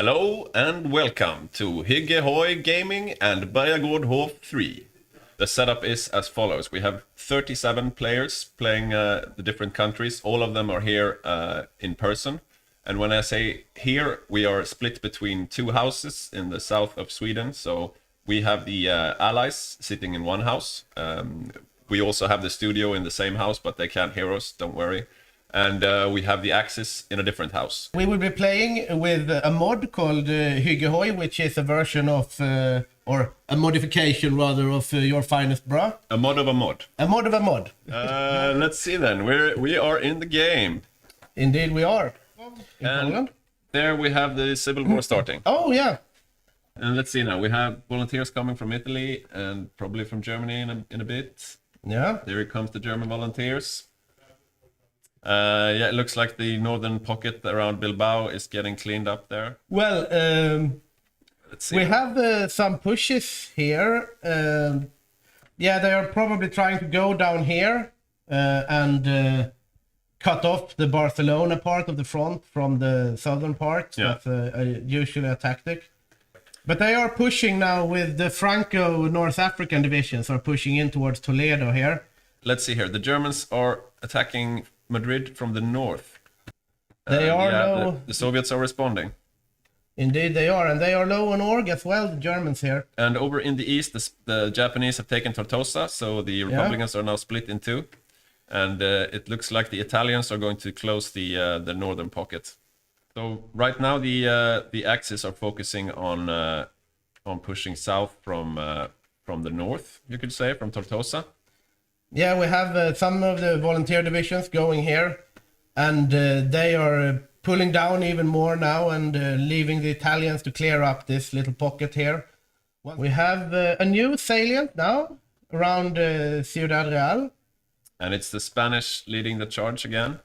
Hello and welcome to Hygge Gaming and Bergagårdhof III. The setup is as follows. We have 37 players playing the different countries. All of them are here in person. And when I say here, we are split between two houses in the south of Sweden. So we have the allies sitting in one house. We also have the studio in the same house, but they can't hear us, don't worry. And we have the Axis in a different house. We will be playing with a mod called Hygge, which is a version of, or a modification rather, of your finest bra. A mod of a mod. A mod of a mod. Let's see then. We are in the game. Indeed we are. In And Poland. there we have the Civil War starting. Oh yeah. And let's see now. We have volunteers coming from Italy and probably from Germany in a bit. Yeah. There comes the German volunteers. Yeah, it looks like the northern pocket around Bilbao is getting cleaned up there. Well, Let's see. we have some pushes here. Yeah, they are probably trying to go down here and cut off the Barcelona part of the front from the southern part. Yeah. That's usually a tactic. But they are pushing now with the Franco North African divisions are pushing in towards Toledo here. Let's see here. The Germans are attacking Madrid from the north. They are yeah, low. the Soviets are responding. Indeed they are, and they are low on org as well, the Germans here. And over in the east, the Japanese have taken Tortosa, so the Republicans are now split in two. And it looks like the Italians are going to close the northern pocket. So right now the Axis are focusing on pushing south from the north, you could say, from Tortosa. Yeah, we have some of the volunteer divisions going here, and they are pulling down even more now and leaving the Italians to clear up this little pocket here. We have a new salient now around Ciudad Real. And it's the Spanish leading the charge again.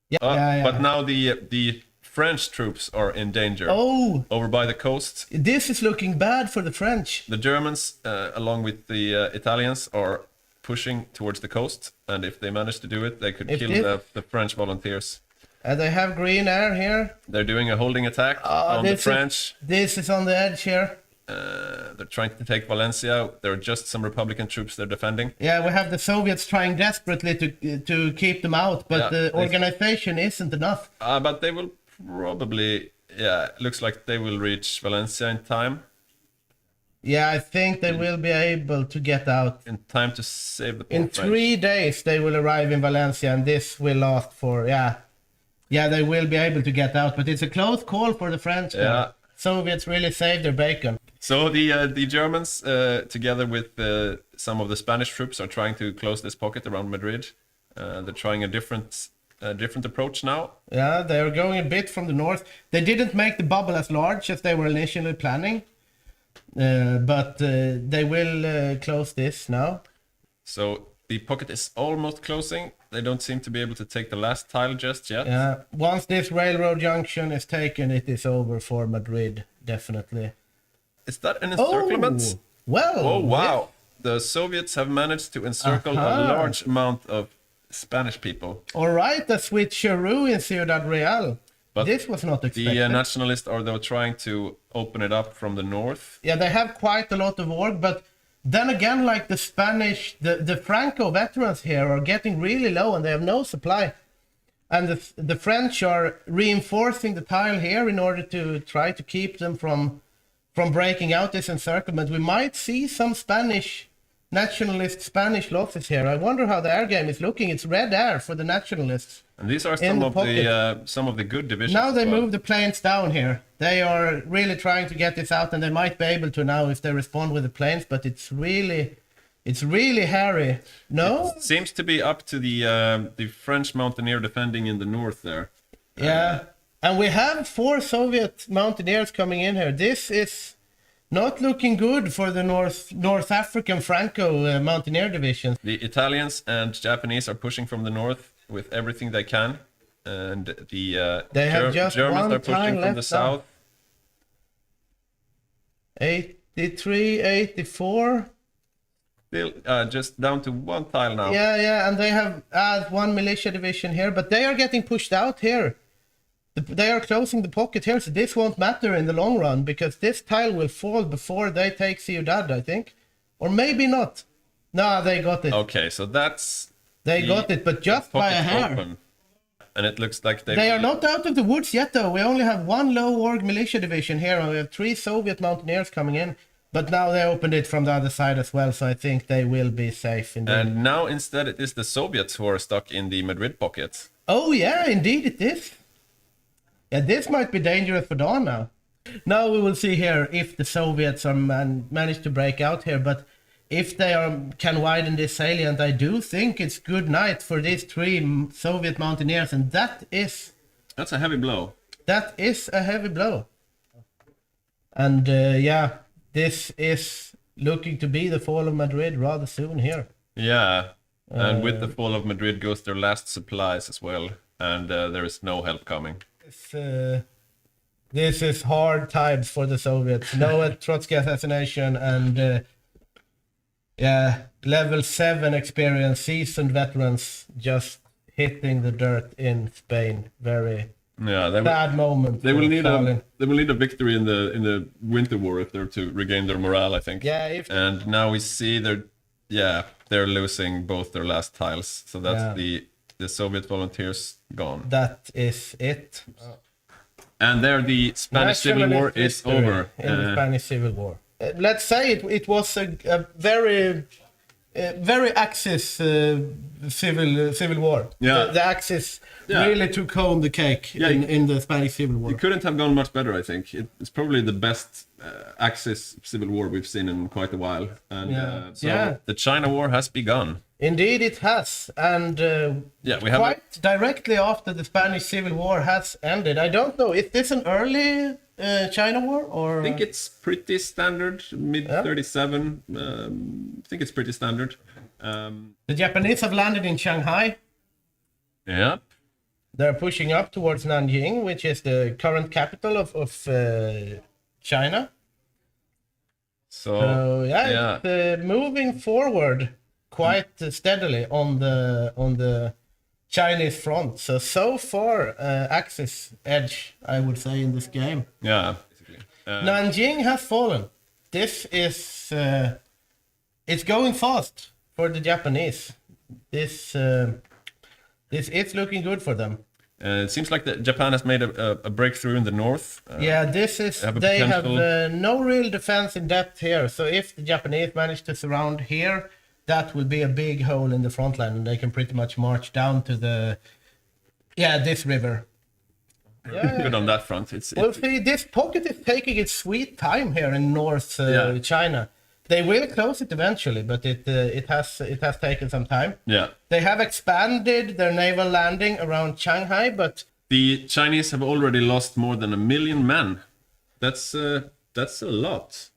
Yeah, But now the French troops are in danger. Oh, Over by the coast. this is looking bad for the French. The Germans, along with the Italians, are pushing towards the coast. And if they manage to do it, they could kill the French volunteers. They have green air here. They're doing a holding attack on the French. This is on the edge here. They're trying to take Valencia. There are just some Republican troops they're defending. Yeah, we have the Soviets trying desperately to keep them out, but the organization isn't enough. But they will probably, yeah, it looks like they will reach Valencia in time. Yeah, I think they will be able to get out. In time to save the poor In French. 3 days, they will arrive in Valencia, and this will last for, yeah, they will be able to get out. But it's a close call for the French. Yeah. Soviets really saved their bacon. So the Germans, together with some of the Spanish troops, are trying to close this pocket around Madrid. They're trying a different approach now. Yeah, they are going a bit from the north. They didn't make the bubble as large as they were initially planning, but they will close this now. So the pocket is almost closing. They don't seem to be able to take the last tile just yet. Yeah, once this railroad junction is taken, it is over for Madrid, definitely. Is that an encirclement? Well. Oh, wow. The Soviets have managed to encircle a large amount of Spanish people. All right, a switcheroo in Ciudad Real. But this was not expected. The nationalists are, though, trying to open it up from the north. Yeah, they have quite a lot of org, but then again, like the Spanish, the Franco veterans here are getting really low and they have no supply. And the French are reinforcing the tile here in order to try to keep them from breaking out this encirclement. We might see some nationalist Spanish losses here. I wonder how the air game is looking. It's red air for the nationalists. And these are In some of the good divisions. Now they as well. move the planes down here. They are really trying to get this out, and they might be able to now if they respond with the planes. But it's really hairy. No. It seems to be up to the French mountaineer defending in the north there. Yeah, and we have 4 Soviet mountaineers coming in here. This is not looking good for the North African Franco mountaineer division. The Italians and Japanese are pushing from the north with everything they can, and the They have just Germans one are pushing time from the left south. 83, 84. Still, just down to one tile now. Yeah, and they have 1 militia division here, but they are getting pushed out here. They are closing the pocket here, so this won't matter in the long run because this tile will fall before they take Ciudad, I think. Or maybe not. No, they got it. Okay, so that's... They got it, but just by a hair. Open. And it looks like They are not out of the woods yet, though. We only have one low org militia division here, and we have 3 Soviet mountaineers coming in. But now they opened it from the other side as well, so I think they will be safe. And now instead it is the Soviets who are stuck in the Madrid pocket. Oh yeah, indeed it is. Yeah, this might be dangerous for Dawn now. Now we will see here if the Soviets are managed to break out here, but if they can widen this salient, I do think it's good night for these 3 Soviet mountaineers, and that's a heavy blow. That is a heavy blow. And yeah, this is looking to be the fall of Madrid rather soon here. Yeah, and with the fall of Madrid goes their last supplies as well, and there is no help coming. This is hard times for the Soviets. No Trotsky assassination and yeah, level 7 experience, seasoned veterans just hitting the dirt in Spain. Very bad moment. They will need a victory in the Winter War if they're to regain their morale, I think. Yeah. And now we see they're losing both their last tiles. So that's the Soviet volunteers gone. That is it. And there the Spanish Civil War is over. In the Spanish Civil War. Let's say it was a very Axis civil war. Yeah. The Axis really took home the cake in the Spanish Civil War. It couldn't have gone much better, I think. It's probably the best Axis civil war we've seen in quite a while. And the China War has begun. Indeed it has, and we have quite directly after the Spanish Civil War has ended. I don't know, is this an early China War? Or I think it's pretty standard, mid-37. I think it's pretty standard. The Japanese have landed in Shanghai. Yep. They're pushing up towards Nanjing, which is the current capital of China. So it's moving forward quite steadily on the Chinese front. So far, Axis edge, I would say, in this game. Yeah, basically. Nanjing has fallen. This is it's going fast for the Japanese. This is looking good for them. It seems like Japan has made a breakthrough in the north. They have no real defense in depth here. So if the Japanese manage to surround here, that will be a big hole in the front line, and they can pretty much march down to this river. Yeah. Good on that front. See, this pocket is taking its sweet time here in North China. They will close it eventually, but it has taken some time. Yeah. They have expanded their naval landing around Shanghai, but the Chinese have already lost more than 1 million men. That's a lot.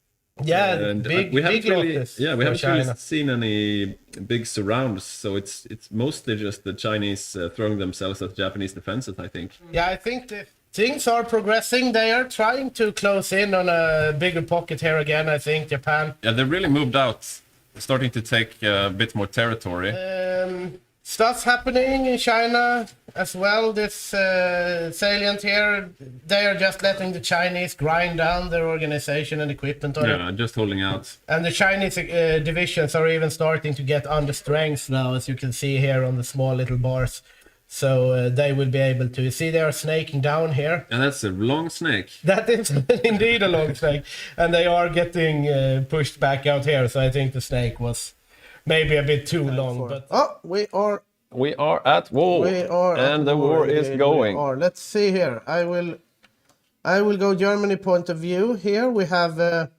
Yeah, we haven't really seen any big surrounds, so it's mostly just the Chinese throwing themselves at Japanese defenses, I think. Yeah, I think things are progressing. They are trying to close in on a bigger pocket here again, I think, Japan. Yeah, they really moved out, starting to take a bit more territory. Stuff's happening in China as well. This salient here, they are just letting the Chinese grind down their organization and equipment. Just holding out. And the Chinese divisions are even starting to get under strength now, as you can see here on the small little bars. So they will be able to see they are snaking down here. And that's a long snake. That is indeed a long snake. And they are getting pushed back out here. So I think the snake was maybe a bit too long. But we are at war. And the war is going. Let's see here. I will go Germany point of view here. We have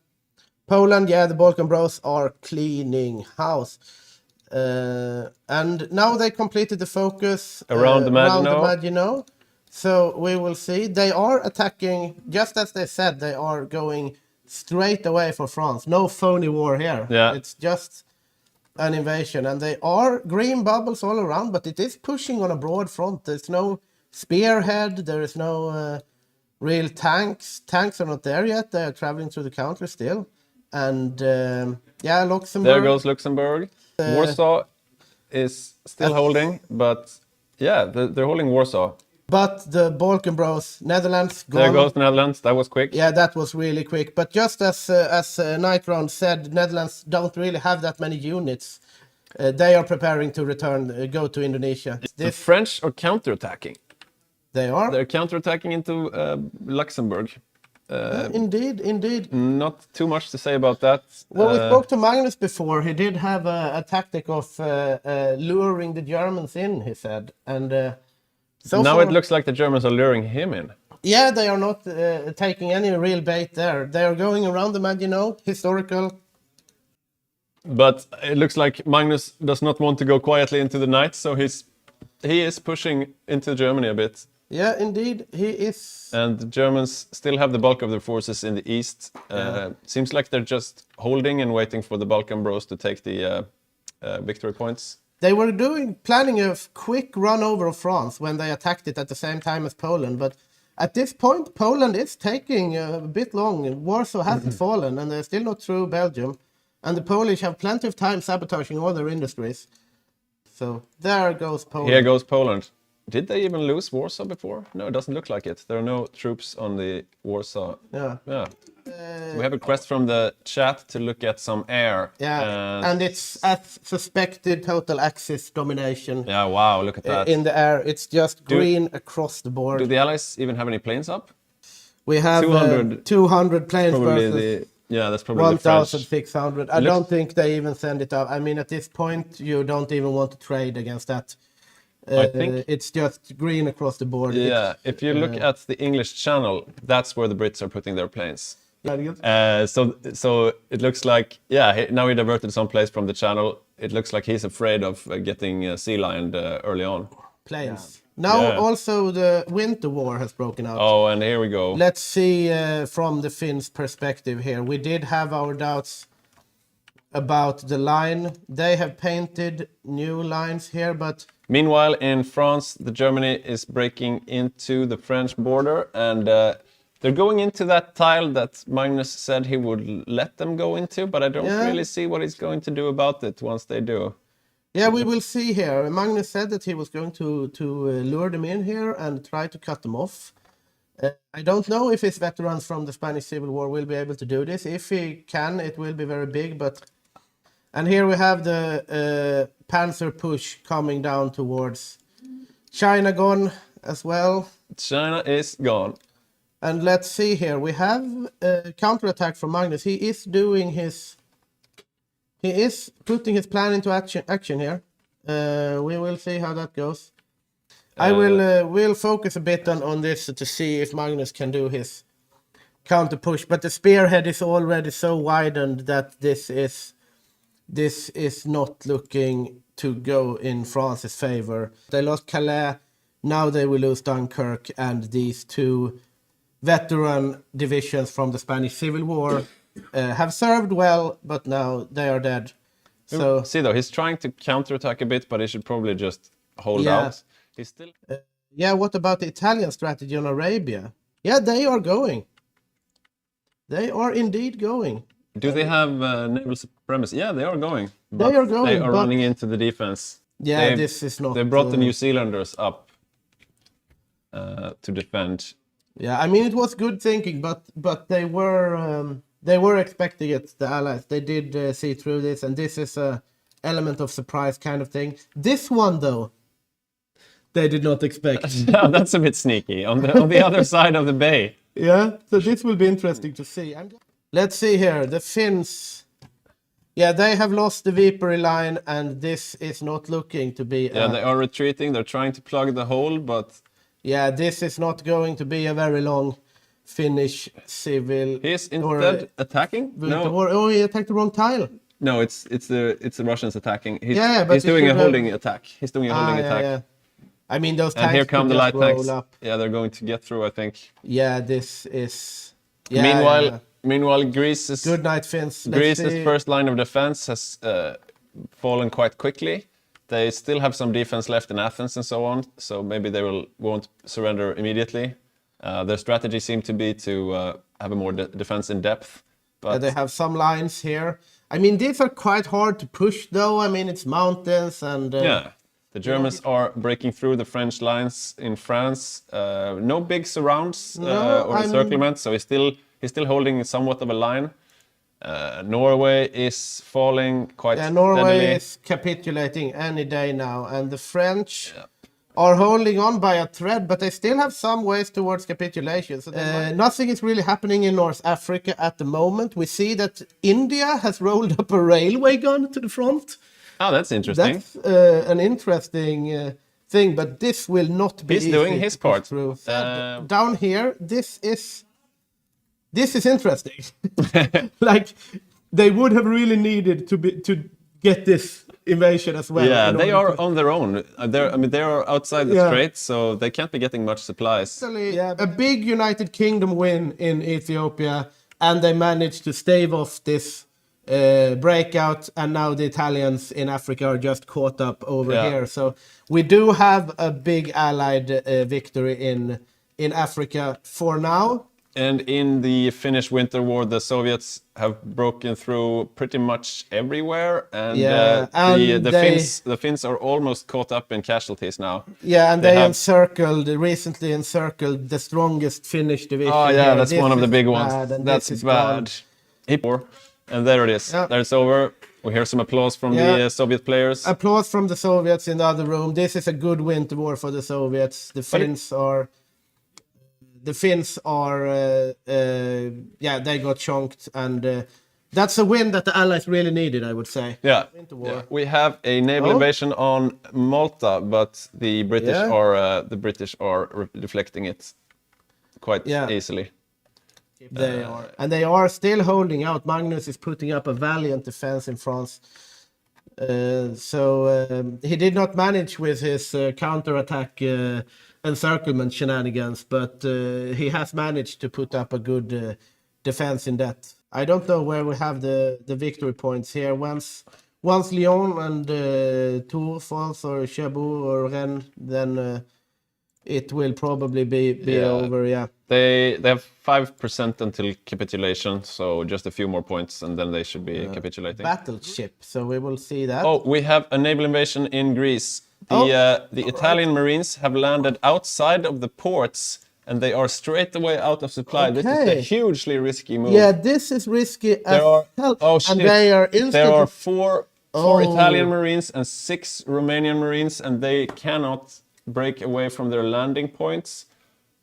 Poland. Yeah, the Balkan Bros are cleaning house. And now they completed the focus around the Maginot. So we will see. They are attacking, just as they said, they are going straight away for France. No phony war here. Yeah. It's just an invasion. And they are green bubbles all around, but it is pushing on a broad front. There's no spearhead. There is no real tanks. Tanks are not there yet. They are traveling through the country still. And Luxembourg. There goes Luxembourg. Warsaw is still holding, but they're holding Warsaw. But the Balkan Bros, Netherlands, gone. There goes the Netherlands. That was quick. Yeah, that was really quick. But just as Night Round said, Netherlands don't really have that many units. They are preparing to return, go to Indonesia. The French are counterattacking. They are? They're counterattacking into Luxembourg. Indeed. Not too much to say about that. Well, we spoke to Magnus before. He did have a tactic of luring the Germans in, he said. And so now far, it looks like the Germans are luring him in. Yeah, they are not taking any real bait there. They are going around the map, historical. But it looks like Magnus does not want to go quietly into the night, so he is pushing into Germany a bit. Yeah, indeed, he is. And the Germans still have the bulk of their forces in the east. Seems like they're just holding and waiting for the Balkan Bros to take the victory points. They were planning a quick run over of France when they attacked it at the same time as Poland. But at this point, Poland is taking a bit long. Warsaw hasn't fallen, and they're still not through Belgium. And the Polish have plenty of time sabotaging all their industries. So there goes Poland. Here goes Poland. Did they even lose Warsaw before? No, it doesn't look like it. There are no troops on the Warsaw. Yeah. We have a request from the chat to look at some air. Yeah, and it's as suspected total Axis domination. Yeah, wow, look at that. In the air, it's just green across the board. Do the Allies even have any planes up? We have 200 planes versus that's probably 1,600. I don't think they even send it up. I mean, at this point, you don't even want to trade against that. I think it's just green across the board. Yeah, if you look at the English channel, that's where the Brits are putting their planes. So it looks like, now he diverted someplace from the channel. It looks like he's afraid of getting sea-lioned early on. Planes. Now also the Winter War has broken out. Oh, and here we go. Let's see from the Finns' perspective here. We did have our doubts about the line. They have painted new lines here, but... Meanwhile, in France, Germany is breaking into the French border, and they're going into that tile that Magnus said he would let them go into, but I don't really see what he's going to do about it once they do. Yeah, we will see here. Magnus said that he was going to lure them in here and try to cut them off. I don't know if his veterans from the Spanish Civil War will be able to do this. If he can, it will be very big, but... And here we have the panzer push coming down towards China gone as well. China is gone. And let's see here. We have a counterattack from Magnus. He is doing his... He is putting his plan into action here. We will see how that goes. I will focus a bit on this to see if Magnus can do his counter push. But the spearhead is already so widened that this is not looking to go in France's favor. They lost Calais, now they will lose Dunkirk, and these two veteran divisions from the Spanish Civil War have served well, but now they are dead. So see though, he's trying to counterattack a bit, but he should probably just hold out. He's still... what about the Italian strategy on Arabia? Yeah, they are going. They are indeed going. Do they have naval supremacy? Yeah, they are going. They are going. They are running into the defense. Yeah, this is not... They brought the New Zealanders up to defend. Yeah, I mean, it was good thinking, but they were expecting it, the Allies. They did see through this, and this is a element of surprise kind of thing. This one, though, they did not expect. Yeah, that's a bit sneaky, on the other side of the bay. Yeah, so this will be interesting to see. Let's see here, the Finns. Yeah, they have lost the Viipuri line, and this is not looking to be... Yeah, they are retreating. They're trying to plug the hole, but... Yeah, this is not going to be a very long Finnish civil... He's instead attacking? No. He attacked the wrong tile. No, it's the Russians attacking. He's doing a holding attack. He's doing a holding attack. Yeah. I mean, those tanks... And here come the light tanks. Up. Yeah, they're going to get through, I think. Yeah, this is... Yeah, Meanwhile, Greece's... Good night, Finns. Greece's first line of defense has fallen quite quickly. They still have some defense left in Athens and so on, so maybe they won't surrender immediately. Their strategy seemed to be to have a more defense in depth. But they have some lines here. I mean, these are quite hard to push, though. I mean, it's mountains and... The Germans are breaking through the French lines in France. No big surrounds or encirclement, so he's still holding somewhat of a line. Norway is falling quite Norway steadily. is capitulating any day now, and the French are holding on by a thread, but they still have some ways towards capitulation. So nothing is really happening in North Africa at the moment. We see that India has rolled up a railway gun to the front. Oh, that's interesting. That's an interesting thing, but this will not be easy. He's doing his part. Through. Down here, this is interesting. Like, they would have really needed to get this invasion as well. Yeah, they are on their own. They are outside the Straits, so they can't be getting much supplies. A big United Kingdom win in Ethiopia, and they managed to stave off this breakout, and now the Italians in Africa are just caught up over here. So we do have a big allied victory in Africa for now. And in the Finnish Winter War, the Soviets have broken through pretty much everywhere, and the Finns are almost caught up in casualties now. Yeah, and they recently encircled the strongest Finnish division. Oh yeah, that's one of the big ones. That's bad. And there it is. There it's over. We hear some applause from the Soviet players. Applause from the Soviets in the other room. This is a good winter war for the Soviets. The Finns are they got chunked, and that's a win that the Allies really needed, I would say. Yeah. We have a naval invasion on Malta, but the British are deflecting it quite easily. They are, and they are still holding out. Magnus is putting up a valiant defense in France. He did not manage with his counterattack encirclement shenanigans, but he has managed to put up a good defense in that. I don't know where we have the victory points here. Once Lyon and Tours falls, or Cherbourg or Rennes, then it will probably be over. Yeah. They have 5% until capitulation, so just a few more points, and then they should be capitulating. Battleship, so we will see that. Oh, we have a naval invasion in Greece. The Italian Marines have landed outside of the ports, and they are straight away out of supply. This is a hugely risky move. Yeah, this is risky as hell. Oh shit! And they are instantly... There are four Italian Marines and 6 Romanian Marines, and they cannot break away from their landing points.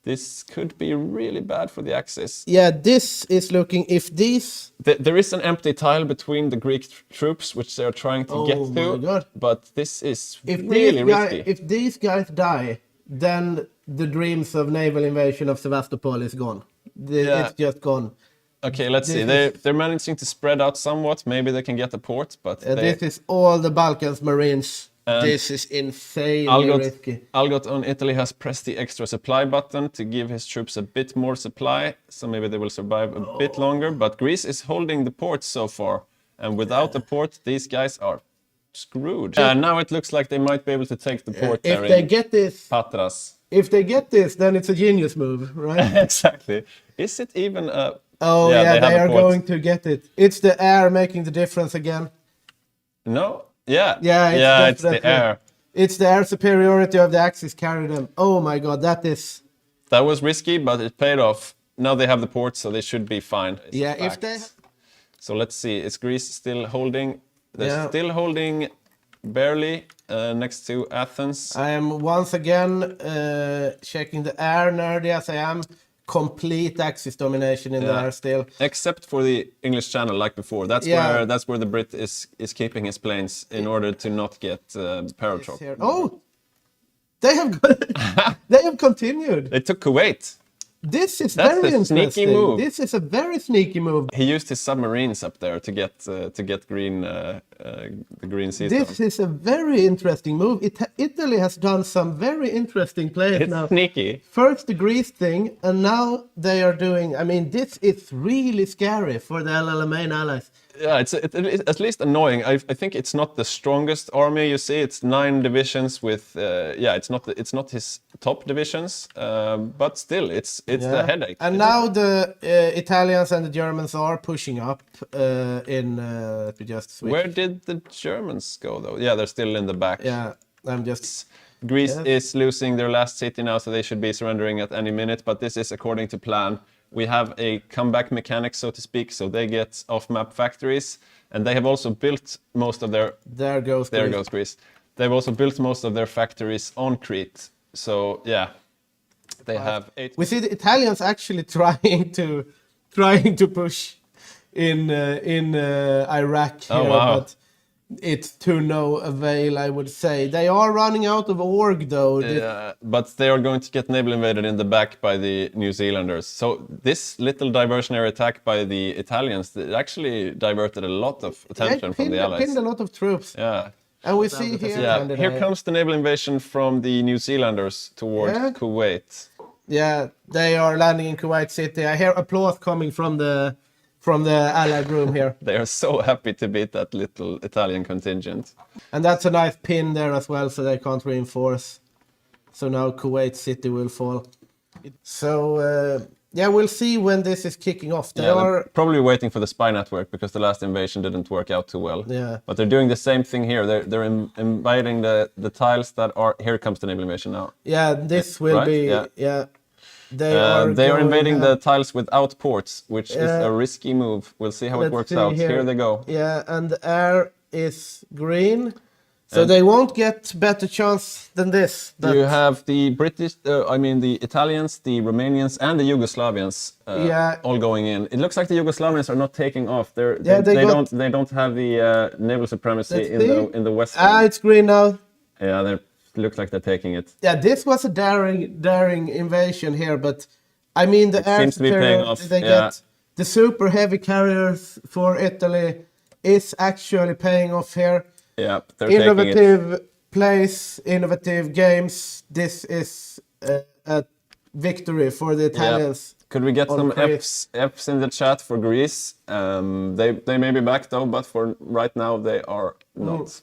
This could be really bad for the Axis. Yeah, this is looking... If these... There is an empty tile between the Greek troops, which they are trying to get to. God. But this is really risky. If these guys die, then the dreams of naval invasion of Sevastopol is gone. It's just gone. Okay, let's see. They're managing to spread out somewhat. Maybe they can get the port, but... this is all the Balkans Marines. This is insanely risky. Algot on Italy has pressed the extra supply button to give his troops a bit more supply, so maybe they will survive a bit longer. But Greece is holding the port so far, and without the port, these guys are screwed. Now it looks like they might be able to take the port there. If they get this, Patras. If they get this, then it's a genius move, right? Exactly. Is it even a... Oh yeah, they are going to get it. It's the air making the difference again. No. Yeah, it's the air. It's the air superiority of the Axis carry them. Oh my god, that was risky, but it paid off. Now they have the port, so they should be fine. If they... So let's see, is Greece still holding? They're still holding barely next to Athens. I am once again checking the air, nerdy as I am. Complete Axis domination in there still, except for the English Channel, like before. That's where the Brit is keeping his planes in order to not get paratroop. Oh, they have continued. They took Kuwait. This is very interesting. Sneaky move. This is a very sneaky move. He used his submarines up there to get green the green sea. This is a very interesting move. Italy has done some very interesting plays now. It's sneaky. First the Greece thing, and now they are doing... I mean, this is really scary for the main allies. Yeah, it's at least annoying. I think it's not the strongest army you see. It's 9 divisions with it's not his top divisions, but still it's the headache. And now the Italians and the Germans are pushing up in let me just switch. Where did the Germans go though? Yeah, they're still in the back. Yeah. I'm just... Greece is losing their last city now, so they should be surrendering at any minute, but this is according to plan. We have a comeback mechanic, so to speak, so they get off-map factories, and they have also built most of their... There goes Greece. They've also built most of their factories on Crete, so yeah. They have 8... We see the Italians actually trying to push in Iraq here, but it's to no avail, I would say. They are running out of org, though. Yeah, but they are going to get naval invaded in the back by the New Zealanders. So this little diversionary attack by the Italians actually diverted a lot of attention from the Allies. Pinned a lot of troops. Yeah. And we see here... Yeah, here comes the naval invasion from the New Zealanders towards Kuwait. Yeah, they are landing in Kuwait City. I hear applause coming from the Allied room here. They are so happy to beat that little Italian contingent. And that's a nice pin there as well, so they can't reinforce. So now Kuwait City will fall. So, yeah, we'll see when this is kicking off. They are probably waiting for the spy network because the last invasion didn't work out too well. Yeah. But they're doing the same thing here. They're invading the tiles that are... Here comes the naval invasion now. Yeah, this will be... Yeah. They are invading the tiles without ports, which is a risky move. We'll see how it works out. Here they go. Yeah, and the air is green, so they won't get better chance than this. You have the British, the Italians, the Romanians, and the Yugoslavians all going in. It looks like the Yugoslavians are not taking off. They don't have the naval supremacy in the west. It's green now. Yeah, they look like they're taking it. Yeah, this was a daring invasion here, but I mean the air seems to be paying off. They get the super heavy carriers for Italy is actually paying off here. Yeah, they're innovative place, innovative games. This is a victory for the Italians. Could we get some Fs in the chat for Greece? They may be back though, but for right now they are not.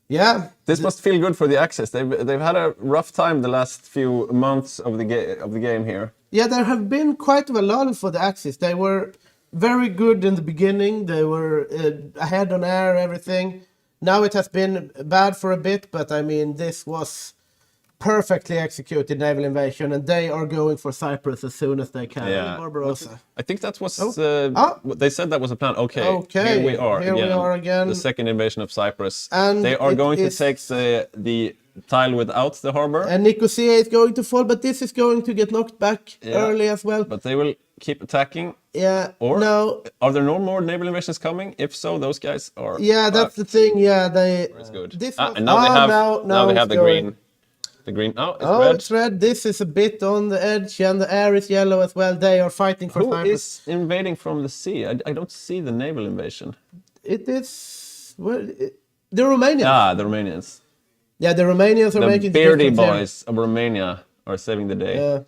Yeah, this must feel good for the Axis. They've had a rough time the last few months of the game here. Yeah, there have been quite a lot for the Axis. They were very good in the beginning. They were ahead on air, everything. Now it has been bad for a bit, but I mean this was perfectly executed naval invasion, and they are going for Cyprus as soon as they can. Yeah. Barbarossa. I think that was they said that was a plan. Okay. Here we are again. The second invasion of Cyprus. And they are going to take the tile without the harbor. And Nicosia is going to fall, but this is going to get knocked back early as well. But they will keep attacking. Yeah. Or no. Are there no more naval invasions coming? If so, those guys are. Yeah, that's the thing. Yeah, they. It's good. And now they have the green. The green. It's red. This is a bit on the edge, and the air is yellow as well. They are fighting for Cyprus. Who is invading from the sea? I don't see the naval invasion. It is the Romanians. Ah, the Romanians. Yeah, the Romanians are making the beardy boys of Romania are saving the day.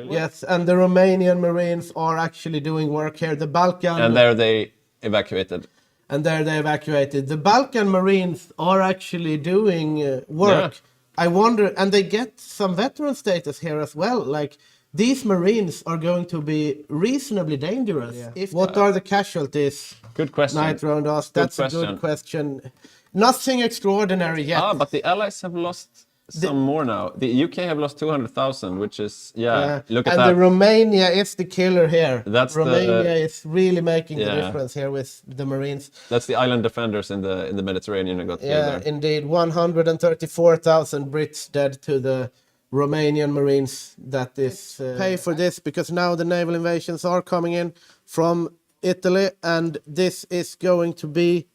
Yes, and the Romanian Marines are actually doing work here. The Balkan. And there they evacuated. The Balkan Marines are actually doing work. Yeah. I wonder, and they get some veteran status here as well. Like, these Marines are going to be reasonably dangerous. Yeah. What are the casualties? Good question. Night Round asked. That's a good question. Nothing extraordinary yet. But the Allies have lost some more now. The UK have lost 200,000, which is, look at that. And the Romania is the killer here. Romania is really making the difference here with the Marines. That's the island defenders in the Mediterranean who got killed there. Yeah, indeed. 134,000 Brits dead to the Romanian Marines. That is pay for this, because now the naval invasions are coming in from Italy, and this is going to be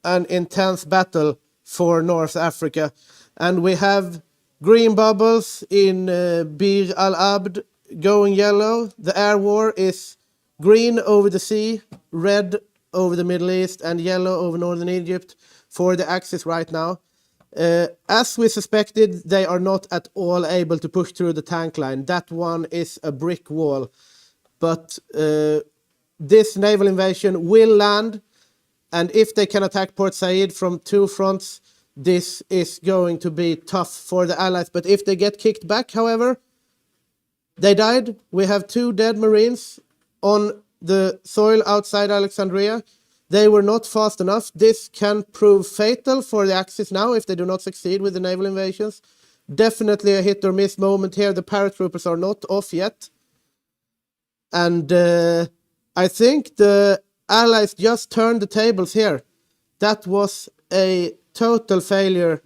an intense battle for North Africa. And we have green bubbles in Bir al Abd going yellow. The air war is green over the sea, red over the Middle East, and yellow over northern Egypt for the Axis right now. As we suspected, they are not at all able to push through the tank line. That one is a brick wall. But this naval invasion will land, and if they can attack Port Said from two fronts, this is going to be tough for the Allies. But if they get kicked back, however, they died. We have 2 dead Marines on the soil outside Alexandria. They were not fast enough. This can prove fatal for the Axis now if they do not succeed with the naval invasions. Definitely a hit or miss moment here. The paratroopers are not off yet. And I think the Allies just turned the tables here. That was a total failure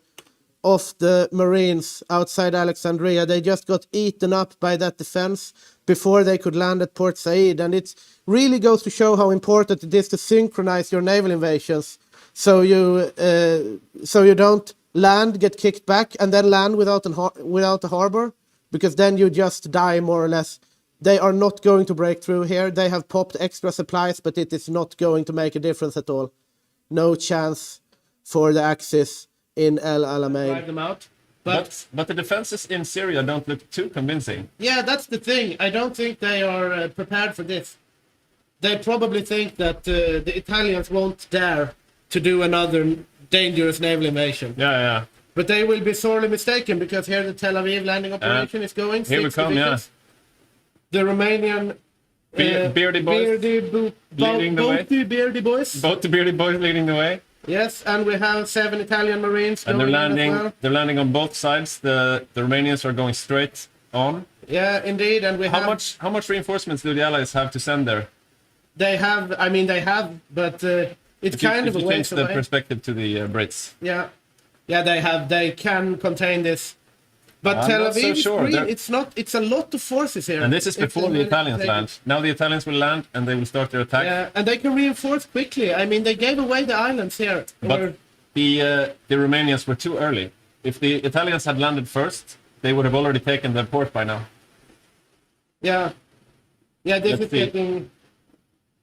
of the Marines outside Alexandria. They just got eaten up by that defense before they could land at Port Said. And it really goes to show how important it is to synchronize your naval invasions. So you don't land, get kicked back, and then land without a harbor, because then you just die more or less. They are not going to break through here. They have popped extra supplies, but it is not going to make a difference at all. No chance for the Axis in El Alamein. Drive them out. But the defenses in Syria don't look too convincing. Yeah, that's the thing. I don't think they are prepared for this. They probably think that the Italians won't dare to do another dangerous naval invasion. Yeah. But they will be sorely mistaken, because here the Tel Aviv landing operation is going. Here we come, divisions. The Romanian Beardy boys leading the way. Beardy boys. Both the Beardy boys leading the way. Yes, and we have 7 Italian Marines And going in as well. they're landing on both sides. The Romanians are going straight on. Yeah, indeed. And we How much reinforcements do the Allies have to send there? They have, but it's kind of a waste the perspective to the Brits. Yeah, they have. They can contain this. But I'm Tel not so Aviv, sure. it's not. It's a lot of forces here. And this is before the Italians land. Now the Italians will land and they will start their attack. Yeah, and they can reinforce quickly. I mean, they gave away the islands here. But the Romanians were too early. If the Italians had landed first, they would have already taken the port by now. Yeah, this is getting.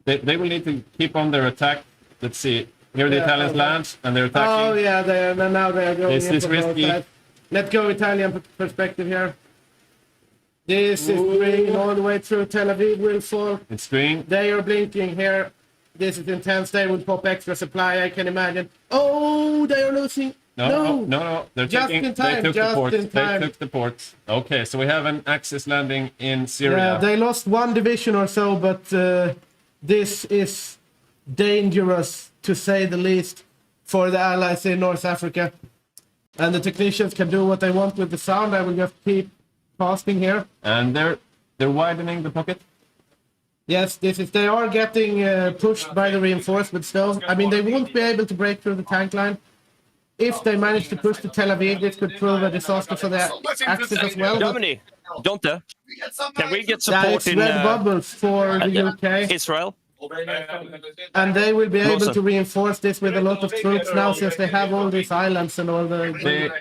They will need to keep on their attack. Let's see. Here the Italians land and they're attacking. Oh yeah, they are going. This is risky. Let's go Italian perspective here. This is bringing all the way through. Tel Aviv will fall. It's green. They are blinking here. This is intense. They will pop extra supply, I can imagine. Oh, they are losing. No. They're Just taking, in time. They took Just the port. in time. They took the port. Okay, so we have an Axis landing in Syria. Yeah, they lost 1 division or so, but this is dangerous, to say the least, for the Allies in North Africa. And the technicians can do what they want with the sound. I will just keep casting here. And they're widening the pocket. Yes, they are getting pushed by the reinforcements though. I mean, they won't be able to break through the tank line. If they manage to push to Tel Aviv, this could prove a disaster for the Axis as well. Germany, can we get support in red bubbles for the UK. Israel? And they will be able to reinforce this with a lot of troops now, since they have all these islands and all the...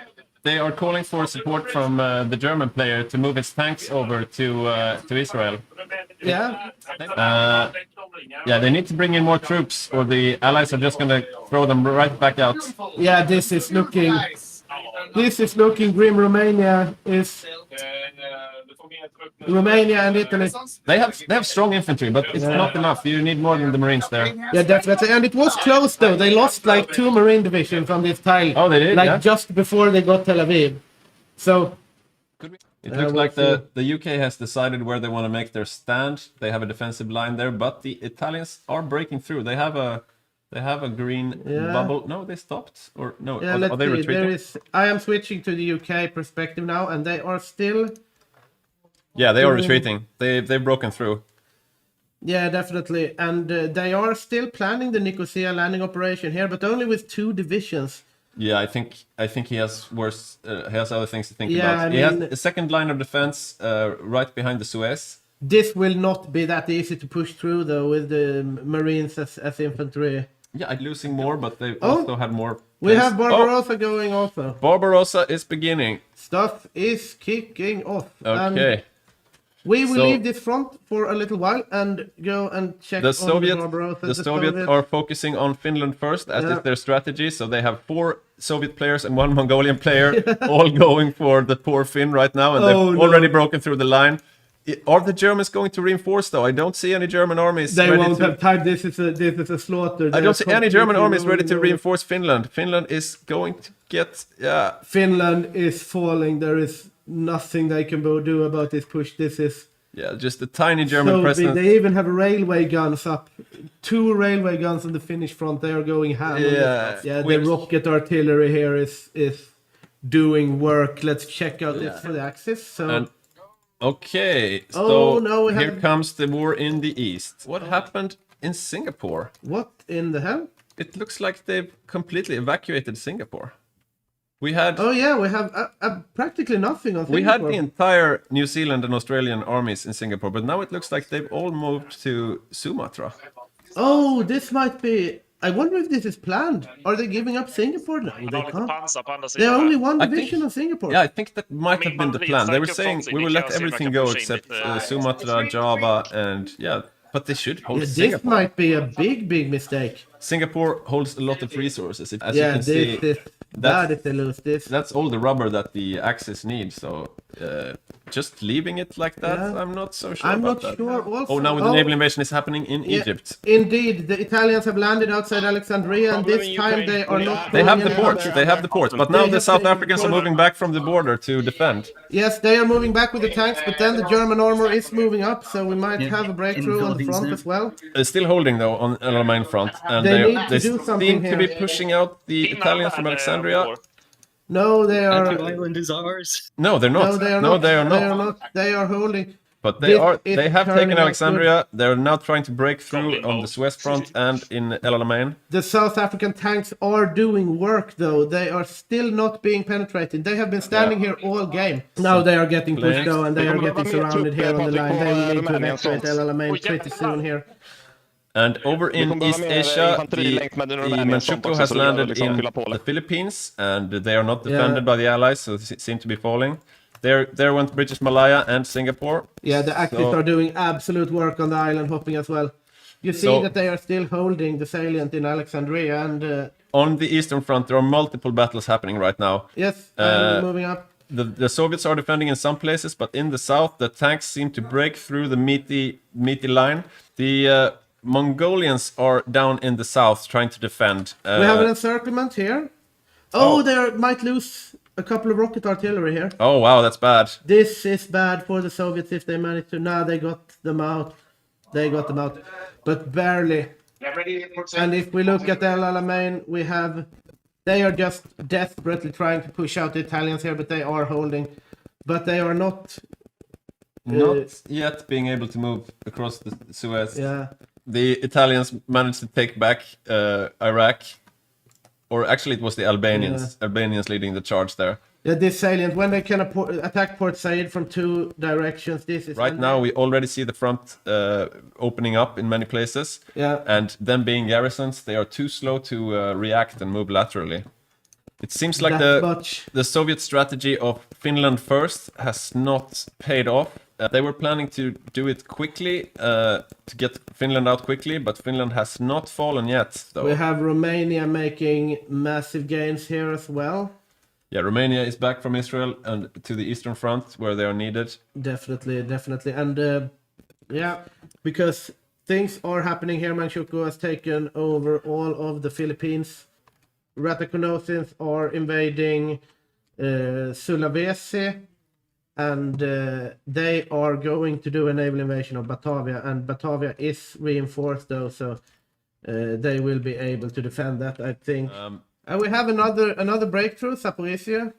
They are calling for support from the German player to move his tanks over to Israel. Yeah? They need to bring in more troops, or the Allies are just going to throw them right back out. Yeah, this is looking grim. Romania and Italy. They have strong infantry, but it's not enough. You need more than the Marines there. Yeah, definitely. And it was close though. They lost like 2 Marine divisions from this tile. Oh, they did? Like just before they got Tel Aviv. So it looks like the UK has decided where they want to make their stand. They have a defensive line there, but the Italians are breaking through. They have a green bubble. No, they stopped. Or no, are they retreating? I am switching to the UK perspective now, and they are still... Yeah, they are retreating. They've broken through. Yeah, definitely. And they are still planning the Nicosia landing operation here, but only with 2 divisions. Yeah, I think he has worse. He has other things to think about. He has a second line of defense right behind the Suez. This will not be that easy to push through, though, with the Marines as infantry. Yeah, I'm losing more, but they also had more. We have Barbarossa going also. Barbarossa is beginning. Stuff is kicking off. Okay. We will leave this front for a little while and go and check the Soviets. Barbarossa. The Soviets are focusing on Finland first, as is their strategy. So they have 4 Soviet players and 1 Mongolian player, all going for the poor Finn right now, and they've already broken through the line. Are the Germans going to reinforce though? I don't see any German armies. They won't have time. This is a slaughter. I don't see any German armies ready to reinforce Finland. Finland is going to get Finland is falling. There is nothing they can do about this push. This is Yeah, just a tiny German So presence. they even have railway guns up. 2 railway guns on the Finnish front. They are going ham. Yeah, the rocket artillery here is doing work. Let's check out this for the Axis. So. Okay, so here have... comes the war in the east. What happened in Singapore? What in the hell? It looks like they've completely evacuated Singapore. We had... Oh yeah, we have practically nothing on Singapore. We had the entire New Zealand and Australian armies in Singapore, but now it looks like they've all moved to Sumatra. Oh, this might be... I wonder if this is planned. Are they giving up Singapore? No, they can't. There are only 1 division of Singapore. Yeah, I think that might have been the plan. They were saying we will let everything go except Sumatra, Java, and yeah, but they should hold Singapore. This might be a big mistake. Singapore holds a lot of resources. As you can see, is bad if they lose this. That's all the rubber that the Axis needs. So just leaving it like that, I'm not so sure. I'm about not that. sure. Also, the naval invasion is happening in Egypt. Indeed, the Italians have landed outside Alexandria, and this time they are not. They have the ports. They have the ports, but now the South Africans are moving back from the border to defend. Yes, they are moving back with the tanks, but then the German armor is moving up, so we might have a breakthrough on the front as well. Still holding though on the main front, and they seem to be pushing out the Italians from Alexandria. No, they are. Island is ours. No, they're not. No, they are not. They are holding. But they have taken Alexandria. They're now trying to break through on the Suez front and in El Alamein. The South African tanks are doing work, though. They are still not being penetrated. They have been standing here all game. Now they are getting pushed though, and they are getting surrounded here on the line. They will need to evacuate El Alamein pretty soon here. And over in East Asia, the Manchukuo has landed in the Philippines, and they are not defended by the Allies, so they seem to be falling. There went British Malaya and Singapore. Yeah, the Axis are doing absolute work on the island hopping as well. You see that they are still holding the salient in Alexandria, and on the Eastern Front, there are multiple battles happening right now. Yes, and moving up. The Soviets are defending in some places, but in the south, the tanks seem to break through the meaty line. The Mongolians are down in the south trying to defend. We have an encirclement here. They might lose a couple of rocket artillery here. Oh, wow, that's bad. This is bad for the Soviets if they manage to... Nah, they got them out. But barely. And if we look at El Alamein, we have... They are just desperately trying to push out the Italians here, but they are holding. But they are not... Not yet being able to move across the Suez. Yeah. The Italians managed to take back Iraq, or actually it was the Albanians. Yeah. Albanians leading the charge there. Yeah, this salient, when they can attack Port Said from 2 directions, this is... Right now we already see the front opening up in many places. Yeah. And them being garrisons, they are too slow to react and move laterally. It seems like the Soviet strategy of Finland first has not paid off. They were planning to do it quickly, to get Finland out quickly, but Finland has not fallen yet, though. We have Romania making massive gains here as well. Yeah, Romania is back from Israel and to the Eastern Front, where they are needed. Definitely. And, because things are happening here. Manchukuo has taken over all of the Philippines. Rataconosians are invading Sulawesi. And they are going to do a naval invasion of Batavia, and Batavia is reinforced though, so they will be able to defend that, I think. And we have another breakthrough, Zaporizhia.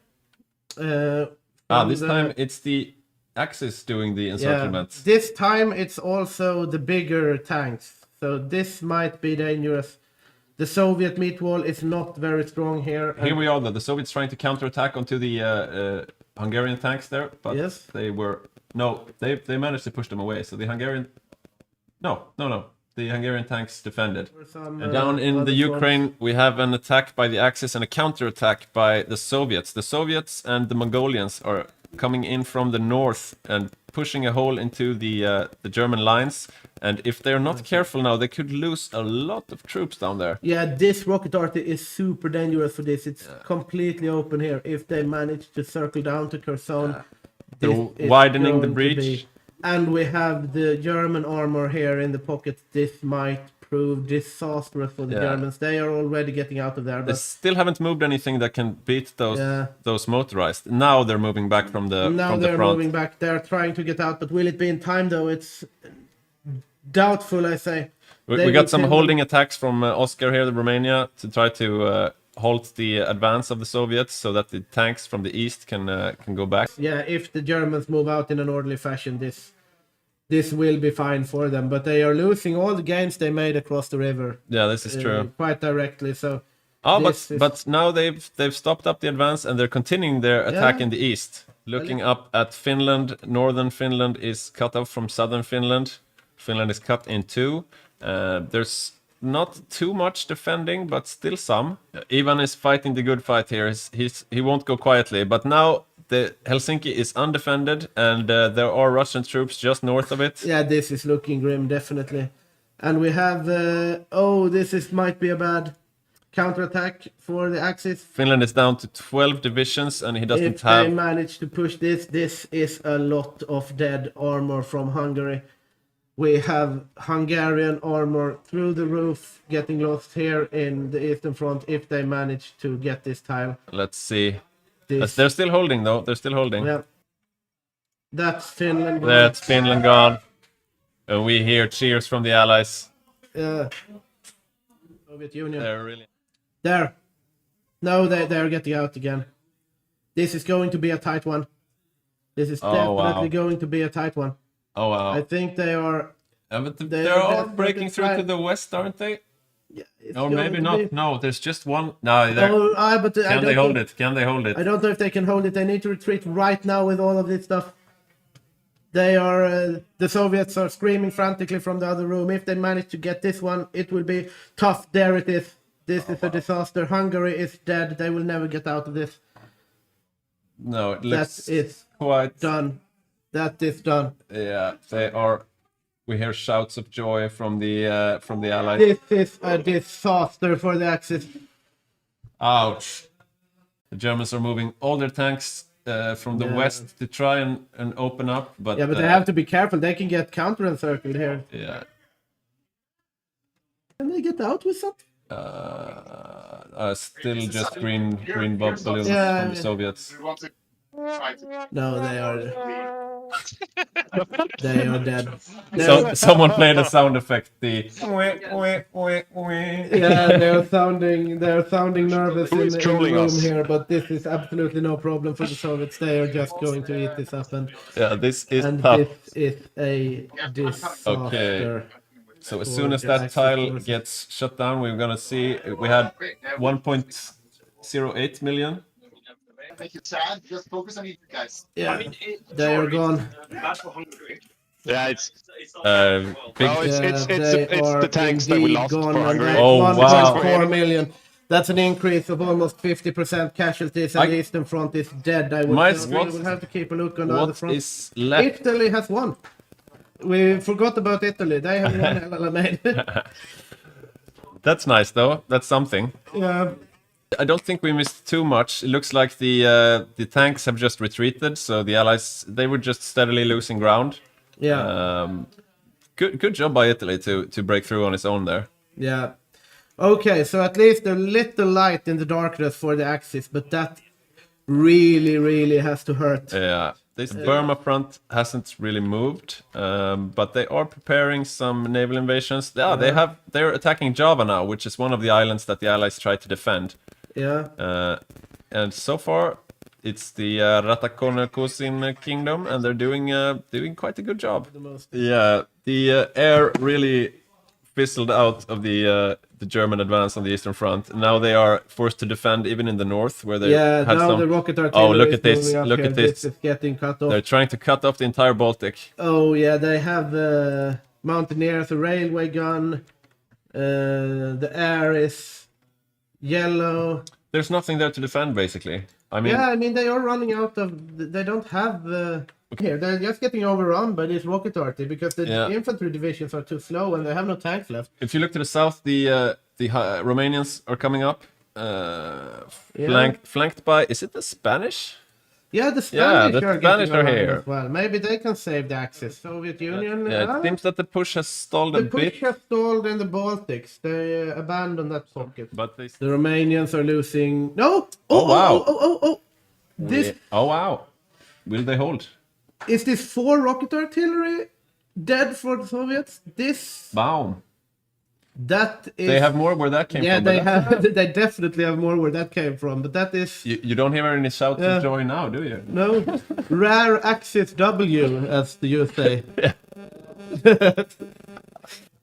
This time it's the Axis doing the encirclement. Yeah, this time it's also the bigger tanks, so this might be dangerous. The Soviet meat wall is not very strong here. Here we are, though. The Soviets trying to counterattack onto the Hungarian tanks there, but they managed to push them away. So the Hungarian, the Hungarian tanks defended. And down in the Ukraine, we have an attack by the Axis and a counterattack by the Soviets. The Soviets and the Mongolians are coming in from the north and pushing a hole into the German lines. And if they're not careful now, they could lose a lot of troops down there. Yeah, this rocket artillery is super dangerous for this. It's completely open here. If they manage to circle down to Kherson, they're widening the breach. And we have the German armor here in the pocket. This might prove disastrous for the Germans. They are already getting out of there. They But still haven't moved anything that can beat Yeah. those motorized. Now they're moving back from the now they're front. moving back. They're trying to get out, but will it be in time though? It's doubtful, I say. We got some holding attacks from Oscar here, the Romania, to try to halt the advance of the Soviets, so that the tanks from the east can go back. Yeah, if the Germans move out in an orderly fashion, this will be fine for them. But they are losing all the gains they made across the river. Yeah, this is true. Quite directly. So. But now they've stopped up the advance and they're continuing their attack in the east. Looking up at Finland, northern Finland is cut off from southern Finland. Finland is cut in two. There's not too much defending, but still some. Ivan is fighting the good fight here. He won't go quietly. But now the Helsinki is undefended, and there are Russian troops just north of it. Yeah, this is looking grim, definitely. And we have might be a bad counterattack for the Axis. Finland is down to 12 divisions, and he doesn't If have. they manage to push this is a lot of dead armor from Hungary. We have Hungarian armor through the roof getting lost here in the Eastern Front if they manage to get this tile. Let's see. They're still holding, though. They're still holding. Yeah. That's Finland gone. That's Finland gone. And we hear cheers from the Allies. Soviet Union. They're really... There. No, they're getting out again. This is going to be a tight one. This is definitely going to be a tight one. Oh, wow. I think they are... but they're all breaking through to the west, aren't they? Yeah, or maybe not. No, there's just one. No, but can they hold it? Can they hold it? I don't know if they can hold it. They need to retreat right now with all of this stuff. They are... the Soviets are screaming frantically from the other room. If they manage to get this one, it will be tough. There it is. This is a disaster. Hungary is dead. They will never get out of this. No, it looks That is quite done. That is done. Yeah, they are. We hear shouts of joy from the Allies. This is a disaster for the Axis. Ouch! The Germans are moving all their tanks from the west to try and open up, but but they have to be careful. They can get counter-encircled here. Yeah. Can they get out with something? Still just green balloons from the Soviets. No, they are. They are dead. So someone played a sound effect. The yeah, they're sounding nervous in the room here, but this is absolutely no problem for the Soviets. They are just going to eat this up, and this is and tough. this is a disaster. Okay. So as soon as that tile gets shut down, we're gonna see we had 1.08 million. Make it sad. Just focus on it, guys. Yeah, they are gone. Yeah, it's Big, it's the tanks that we lost for Hungary. Oh, wow. 1.4 million. That's an increase of almost 50% casualties, and the Eastern Front is dead. I would say. We will have to keep a look on the other front. Is left? Italy has won. We forgot about Italy. They have won LLMA. That's nice, though. That's something. Yeah. I don't think we missed too much. It looks like the tanks have just retreated, so the Allies, they were just steadily losing ground. Yeah. Good job by Italy to break through on its own there. Yeah. Okay, so at least a little light in the darkness for the Axis, but that really has to hurt. Yeah. This Burma front hasn't really moved, but they are preparing some naval invasions. Yeah, they're attacking Java now, which is one of the islands that the Allies try to defend. Yeah. And so far, it's the Ratakonakosin kingdom, and they're doing quite a good job. Yeah, the air really fizzled out of the German advance on the Eastern Front. Now they are forced to defend even in the north, where they had now some... the rocket artillery. Oh, look at this! is Look here. at this! This is getting cut off. They're trying to cut off the entire Baltic. Oh yeah, they have the Mountaineers, a railway gun. The air is yellow. There's nothing there to defend, basically. I mean, they are running out of. They don't have. Here, they're just getting overrun by this rocket artillery because the infantry divisions are too slow and they have no tanks left. If you look to the south, the Romanians are coming up, flanked by. Is it the Spanish? Yeah, the Yeah, Spanish the are Spanish getting are online here. as well. Maybe they can save the Axis. Soviet Union. Yeah, it seems that the push has stalled a the push bit. has stalled in the Baltics. They abandoned that pocket. But they... The Romanians are losing. No! Oh, wow. Oh! This Oh, wow. Will they hold? is this 4 rocket artillery dead for the Soviets. This Wow. that is. They have more where that came Yeah, from. they but have. They definitely have more where that came from. But that is You don't hear any shouts of joy now, do you? no rare Axis W, as the youth say.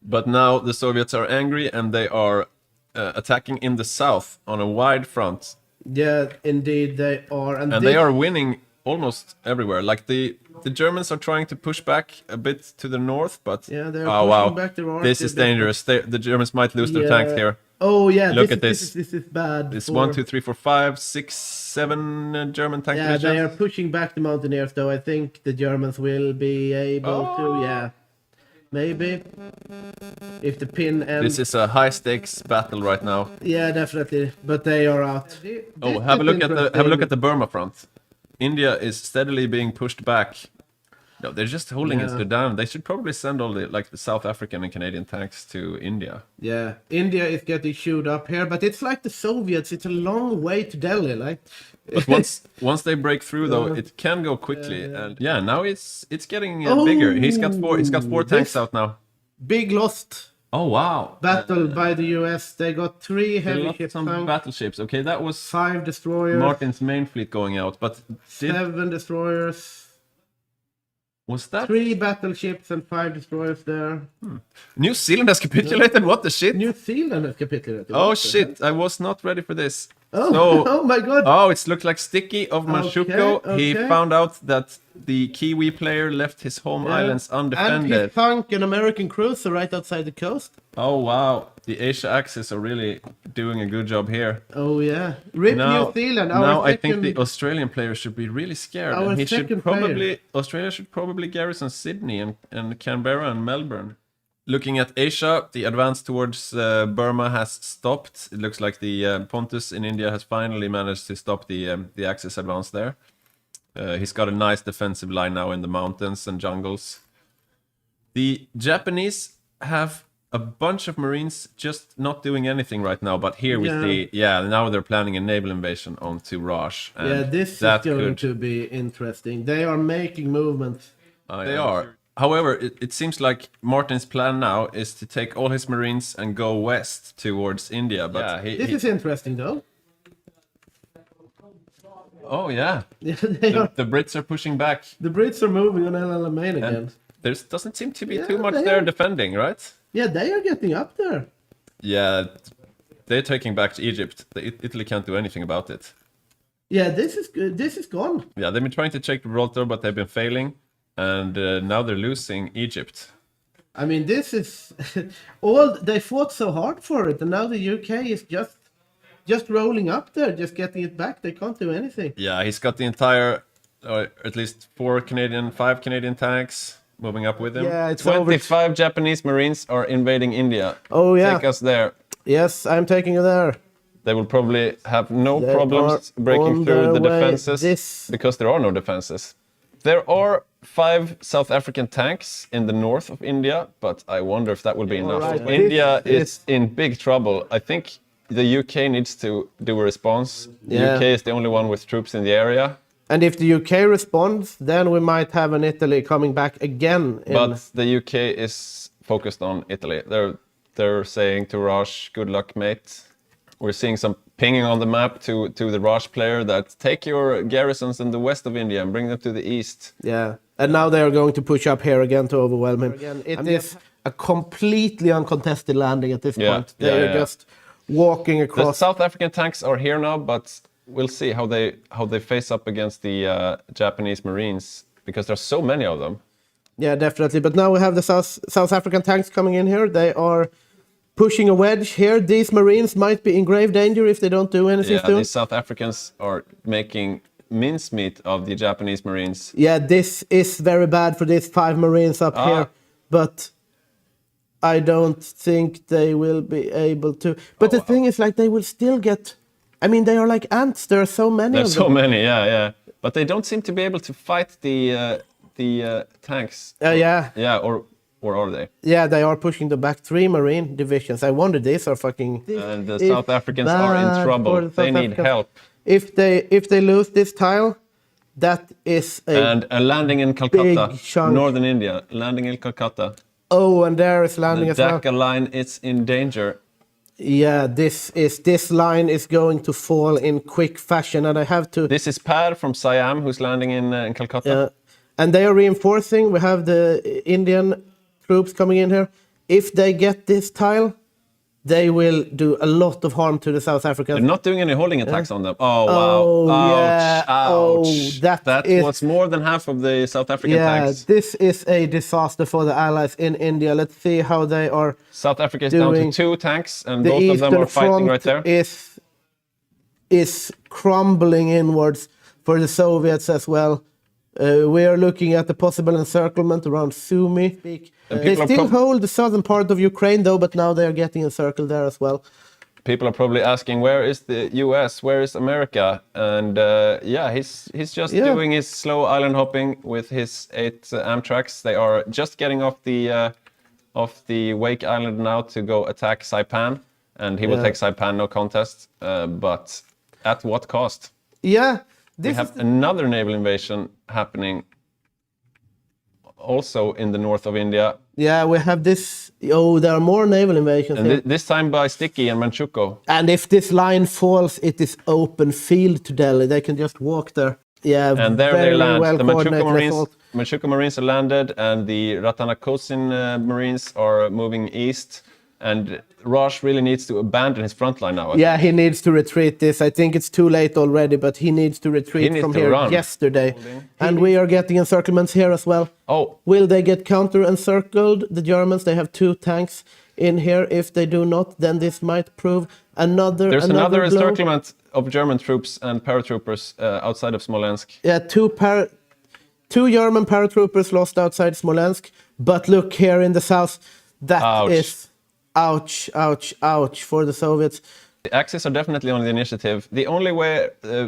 But now the Soviets are angry and they are attacking in the south on a wide front. Yeah, indeed they are, And they are winning almost everywhere. Like the Germans are trying to push back a bit to the north, but Yeah, they are pushing back their army this a is bit, dangerous. The Germans might lose their tanks here. Oh yeah, Look at this. This is bad. It's for- 1, 2, 3, 4, 5, 6, 7 German tank Yeah, they are divisions. pushing back the mountaineers, though. I think the Germans will be able to. Yeah, maybe if the pin ends. This is a high stakes battle right now. Yeah, definitely. But they are out. Oh, have a look at the Burma front. India is steadily being pushed back. No, they're just holding it down. They should probably send all the South African and Canadian tanks to India. Yeah, India is getting chewed up here, but it's like the Soviets. It's a long way to Delhi, like. But once they break through, though, it can go quickly. And yeah, now it's getting Oh, bigger. He's got four tanks this- out now. Big lost Oh wow! battle by the US. They got 3 They heavy lost ships, some battleships. Okay, that was 5 destroyers, Martin's main fleet going out. But 7 destroyers, was that 3 battleships and 5 destroyers there. New Zealand has capitulated? What the shit? New Zealand has capitulated. Oh What the shit! I was not ready for this. Oh, So, oh my god. oh, it's looked like Sticky of Manchukuo. He okay. found out that the Kiwi player left his home islands And undefended. he sunk an American cruiser right outside the coast. Oh wow! The Asia Axis are really doing a good job here. Oh yeah. Rip New Zealand. Our Now I think second- the Australian player should be really scared. Our And he should second Australia should probably garrison Sydney and Canberra and Melbourne. Looking at Asia, the advance towards Burma has stopped. It looks like the Pontus in India has finally managed to stop the Axis advance there. He's got a nice defensive line now in the mountains and jungles. The Japanese have a bunch of Marines just not doing anything right now, but here we see, now they're planning a naval invasion onto Raj. And Yeah, this is going to be interesting. They are making movements. They are. However, it seems like Martin's plan now is to take all his Marines and go west towards India. But This is interesting, though. oh yeah, They are, the Brits are pushing back. the Brits are moving on El Alamein again. And there doesn't seem to be Yeah, too much they there are. defending, right? Yeah, they are getting up there. Yeah, they're taking back to Egypt. Italy can't do anything about it. Yeah, this is good. This is gone. Yeah, they've been trying to take Gibraltar, but they've been failing. And now they're losing Egypt. I mean, this is they fought so hard for it, and now the UK is just rolling up there, just getting it back. They can't do anything. Yeah, he's got the entire, at least 5 Canadian tanks moving up with him. Yeah, it's 25 Japanese Marines are invading India. Oh yeah. Take us there. Yes, I'm taking you there. They will probably have no They problems are breaking on through their the way. defenses because there are no defenses. There are 5 South African tanks in the north of India, but I wonder if that will be enough. right. India This is in big trouble. I think the UK needs to do a response. The Yeah. UK is the only one with troops in the area. And if the UK responds, then we might have an Italy coming back again. But the UK is focused on Italy. They're saying to Raj, "Good luck, mate." We're seeing some pinging on the map to the Raj player that take your garrisons in the west of India and bring them to the east. Yeah, and now they are going to push up here again to overwhelm him. Again, it is a completely uncontested landing at this point. They are just walking The across. South African tanks are here now, but we'll see how they face up against the Japanese Marines because there's so many of them. Yeah, definitely. But now we have the South African tanks coming in here. They are pushing a wedge here. These Marines might be in grave danger if they don't do anything Yeah, soon. these South Africans are making mincemeat of the Japanese Marines. Yeah, this is very bad for these 5 Marines up here. But I don't think they will be able to. But the thing is, like, they will still get. I mean, they are like ants. There are so many There's of them. so many, yeah. But they don't seem to be able to fight the tanks. Yeah. Yeah, or are they? Yeah, they are pushing the back 3 Marine divisions. I wonder these are fucking... And the South Africans are in trouble. They need help. If they lose this tile, that is a landing in Calcutta, big chunk. northern India, landing in Calcutta. Oh, and there is landing The as well. Dhaka line is in danger. Yeah, this line is going to fall in quick fashion, and I have to... This is Per from Siam, who's landing in Calcutta. And they are reinforcing. We have the Indian troops coming in here. If they get this tile, they will do a lot of harm to the South Africans. They're not doing any holding attacks on them. Oh, wow. Ouch, yeah. ouch. That was more than half of the South African tanks. This is a disaster for the Allies in India. Let's see how they are South Africa is down to 2 tanks, and the both of them are fighting right there. Is crumbling inwards for the Soviets as well. We are looking at the possible encirclement around Sumy. They still hold the southern part of Ukraine, though, but now they are getting encircled there as well. People are probably asking, where is the US? Where is America? And he's just doing his slow island hopping with his 8 Amtraks. They are just getting off the Wake Island now to go attack Saipan, and he will take Saipan, no contest. But at what cost? Yeah. We have another naval invasion happening also in the north of India. Yeah, we have this... Oh, there are more naval invasions and this time by Sticky and Manchukuo. And if this line falls, it is open field to Delhi. They can just walk there. Yeah, and there they land. Well, the Manchukuo Marines are landed, and the Ratanakosin Marines are moving east. And Raj really needs to abandon his front line now. Yeah, he needs to retreat this. I think it's too late already, but he needs to retreat from here yesterday. And we are getting encirclements here as well. Oh. Will they get counter-encircled, the Germans? They have 2 tanks in here. If they do not, then this might prove another There's another blow. encirclement of German troops and paratroopers outside of Smolensk. Yeah, 2 German paratroopers lost outside Smolensk. But look here in the south, that is... Ouch, ouch, ouch for the Soviets. The Axis are definitely on the initiative. The only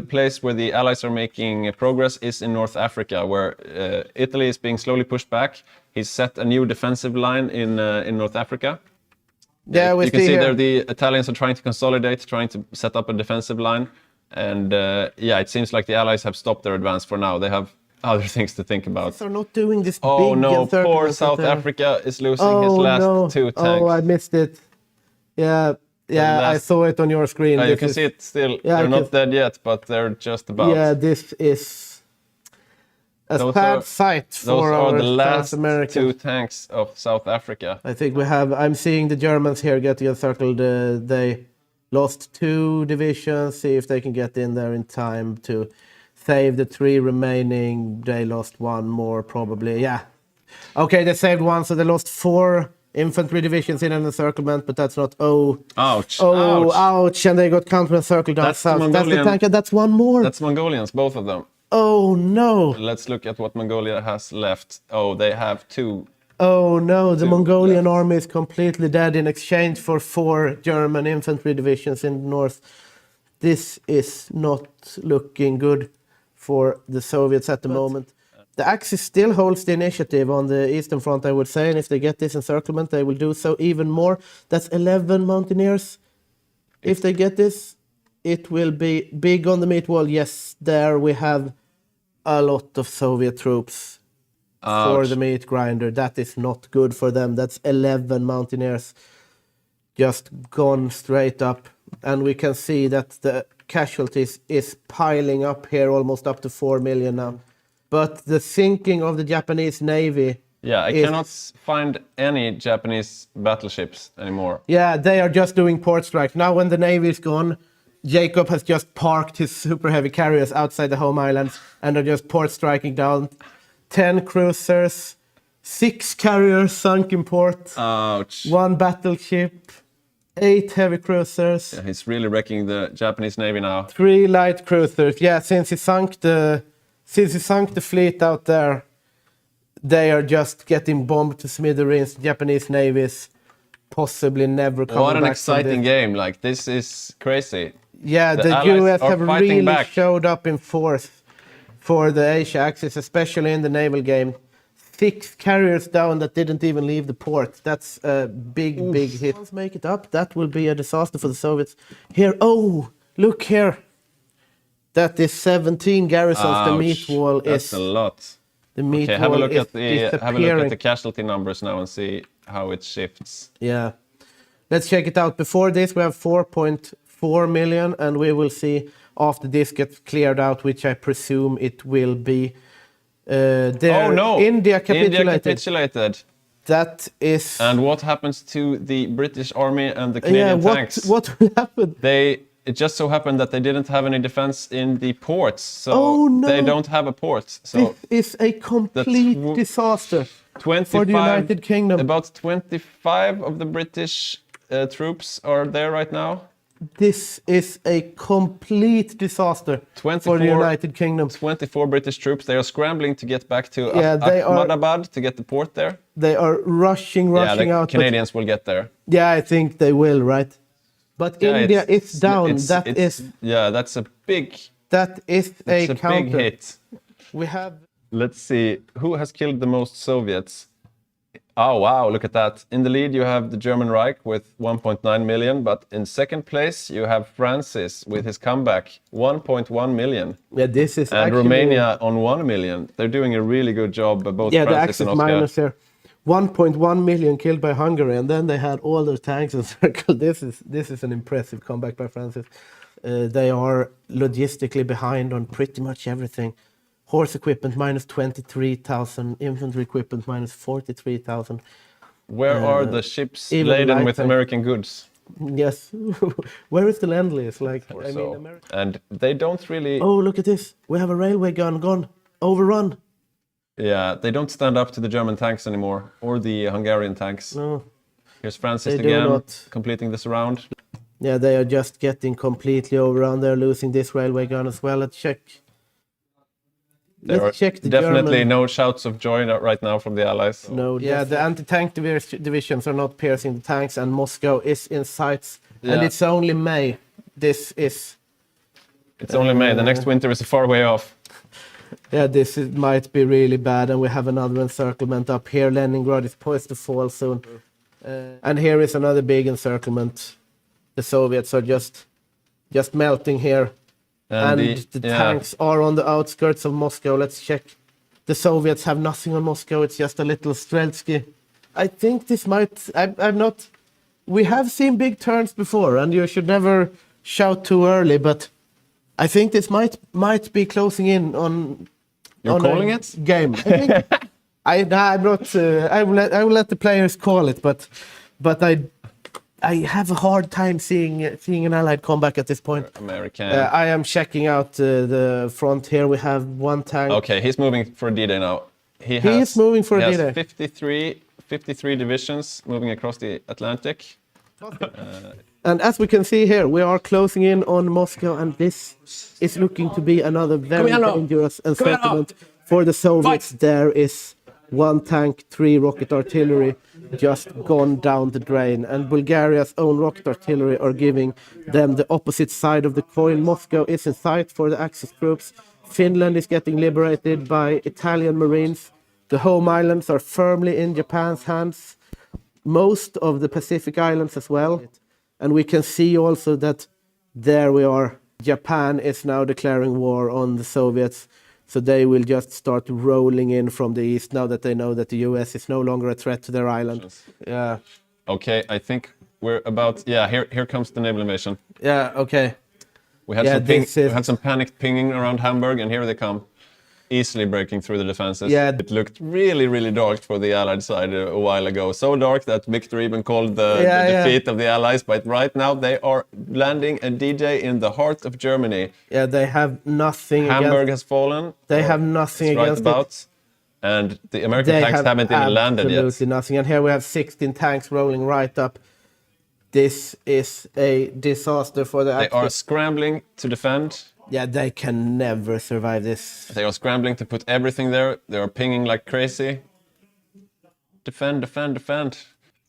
place where the Allies are making progress is in North Africa, where Italy is being slowly pushed back. He's set a new defensive line in North Africa. Yeah, you can see there the Italians are trying to consolidate, trying to set up a defensive line. And it seems like the Allies have stopped their advance for now. They have other things to think about. They're not doing this oh big no, poor South Africa is losing his last 2 tanks. Oh, I missed it. Yeah, I saw it on your screen. You can see it still. They're not dead yet, but they're just about. Yeah, this is a sad sight for our South Americans. Those are the last 2 tanks of South Africa. I think we have... I'm seeing the Germans here getting encircled. They lost 2 divisions. See if they can get in there in time to... save the 3 remaining. They lost 1 more, probably. Yeah. Okay, they saved 1, so they lost 4 infantry divisions in an encirclement, but that's not... Ouch. Ouch. And they got counter-encircled down south. That's the tank, and that's 1 more. That's Mongolians, both of them. Oh, no. Let's look at what Mongolia has left. Oh, they have 2. Oh, no. The Mongolian army is completely dead in exchange for 4 German infantry divisions in the north. This is not looking good for the Soviets at the moment. The Axis still holds the initiative on the Eastern Front, I would say, and if they get this encirclement, they will do so even more. That's 11 Mountaineers. If they get this, it will be big on the meat wall. Yes, there we have a lot of Soviet troops for the meat grinder. That is not good for them. That's 11 Mountaineers just gone straight up. And we can see that the casualties is piling up here, almost up to 4 million now. But the sinking of the Japanese Navy... Yeah, I cannot find any Japanese battleships anymore. Yeah, they are just doing port strike. Now when the Navy is gone, Jacob has just parked his super heavy carriers outside the home islands and are just port striking down. 10 cruisers, 6 carriers sunk in port. Ouch. 1 battleship. 8 heavy cruisers. Yeah, he's really wrecking the Japanese Navy now. 3 light cruisers. Yeah, since he sunk the fleet out there, they are just getting bombed to smithereens. The Japanese Navy is possibly never coming back. What an exciting game! Like, this is crazy. Yeah, the US have really showed up in force for the Asia axis, especially in the naval game. 6 carriers down that didn't even leave the port. That's a big hit. Let's make it up. That will be a disaster for the Soviets. Here, oh, look here. That is 17 garrisons. Ouch. The meat wall is... That's a lot. The meat Okay, have a wall look is at the disappearing. casualty numbers now and see how it shifts. Yeah. Let's check it out. Before this, we have 4.4 million, and we will see after this gets cleared out, which I presume it will be. Oh no! India capitulated. India capitulated. That is. And what happens to the British army and the Canadian tanks? What happened? It just so happened that they didn't have any defense in the ports, so Oh, no. they don't have a port. So This is a complete disaster for the United Kingdom. About 25 of the British troops are there right now. This is a complete disaster for the United Kingdom. 24 British troops. They are scrambling to get back to Ahmedabad to get the port there. They are rushing the out. Canadians will get there. Yeah, I think they will, right? But India is down. That's a big. That is a counter. Big hit. We have. Let's see who has killed the most Soviets. Oh wow! Look at that. In the lead, you have the German Reich with 1.9 million, but in second place you have Francis with his comeback, 1.1 million. Yeah, this is. And Romania on 1 million. They're doing a really good job, both Francis and Oscar. Minus here. 1.1 million killed by Hungary, and then they had all their tanks encircled. This is an impressive comeback by Francis. They are logistically behind on pretty much everything. Horse equipment minus 23,000, infantry equipment minus 43,000. Where are the ships laden with American goods? Yes. Where is the Lend-Lease? And they don't really... Oh, look at this. We have a railway gun gone. Overrun. Yeah, they don't stand up to the German tanks anymore, or the Hungarian tanks. No. Here's Francis again, completing this round. Yeah, they are just getting completely overrun. They're losing this railway gun as well. Let's check. Let's check the definitely German. No shouts of joy right now from the Allies. So. No, yeah, the anti-tank divisions are not piercing the tanks, and Moscow is in sights. Yeah. And it's only May. It's only May. The next winter is a far way off. Yeah, might be really bad, and we have another encirclement up here. Leningrad is poised to fall soon. And here is another big encirclement. The Soviets are just melting here. And the tanks are on the outskirts of Moscow. Let's check. The Soviets have nothing on Moscow. It's just a little Streltsky. I think this might... I'm not... We have seen big turns before, and you should never shout too early, but I think this might be closing in on... You're calling it? Game. I think... I'm not... I will let the players call it, but I have a hard time seeing an Allied comeback at this point. American. I am checking out the front here. We have one tank. Okay, he's moving for D-Day now. He is moving for D-Day. 53 divisions moving across the Atlantic. And as we can see here, we are closing in on Moscow, and this is looking to be another very dangerous encirclement for the Soviets. There is one tank, 3 rocket artillery just gone down the drain, and Bulgaria's own rocket artillery are giving them the opposite side of the coin. Moscow is in sight for the Axis troops. Finland is getting liberated by Italian Marines. The home islands are firmly in Japan's hands. Most of the Pacific islands as well. And we can see also that there we are. Japan is now declaring war on the Soviets. So they will just start rolling in from the east now that they know that the US is no longer a threat to their island. Yeah. Okay, I think we're about... Yeah, here comes the naval invasion. Yeah, okay. We had some panicked pinging around Hamburg, and here they come. Easily breaking through the defenses. Yeah. It looked really, really dark for the Allied side a while ago. So dark that Victor even called the defeat of the Allies. But right now they are landing a DJ in the heart of Germany. Yeah, they have nothing Hamburg has fallen. They have nothing against it. And the American tanks haven't even landed yet. Absolutely nothing. And here we have 16 tanks rolling right up. This is a disaster for the Axis. They are scrambling to defend. Yeah, they can never survive this. They are scrambling to put everything there. They are pinging like crazy. Defend, defend, defend.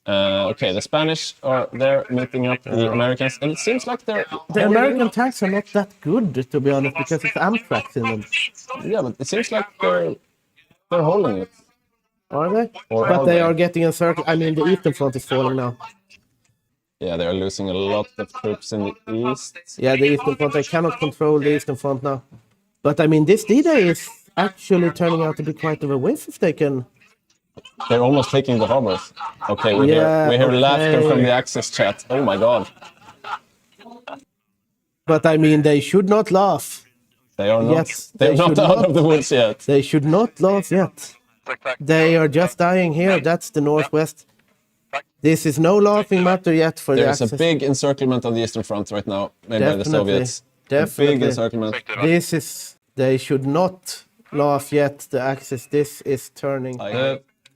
Okay, the Spanish are there meeting up the Americans, and it seems like they're The American tanks are not that good, to be honest, because it's Amtrax in them. yeah, but it seems like they're holding it. Are they? Or But are they they? are getting encircled. I mean, the eastern front is falling now. Yeah, they are losing a lot of troops in the east. Yeah, the eastern front. They cannot control the eastern front now. But I mean, this D-Day is actually turning out to be quite of a whiff if they can. They're almost taking the harbors. Okay, we hear laughter from the Axis chat. Oh my god. But I mean, they should not laugh. They are not. Yes, they're they not should out not. of the woods yet. They should not laugh yet. They are just dying here. That's the northwest. This is no laughing matter yet for the There's Axis. a big encirclement of the eastern front right now, made by the Soviets. Definitely. A big encirclement. This is. They should not laugh yet. The Axis. This is turning.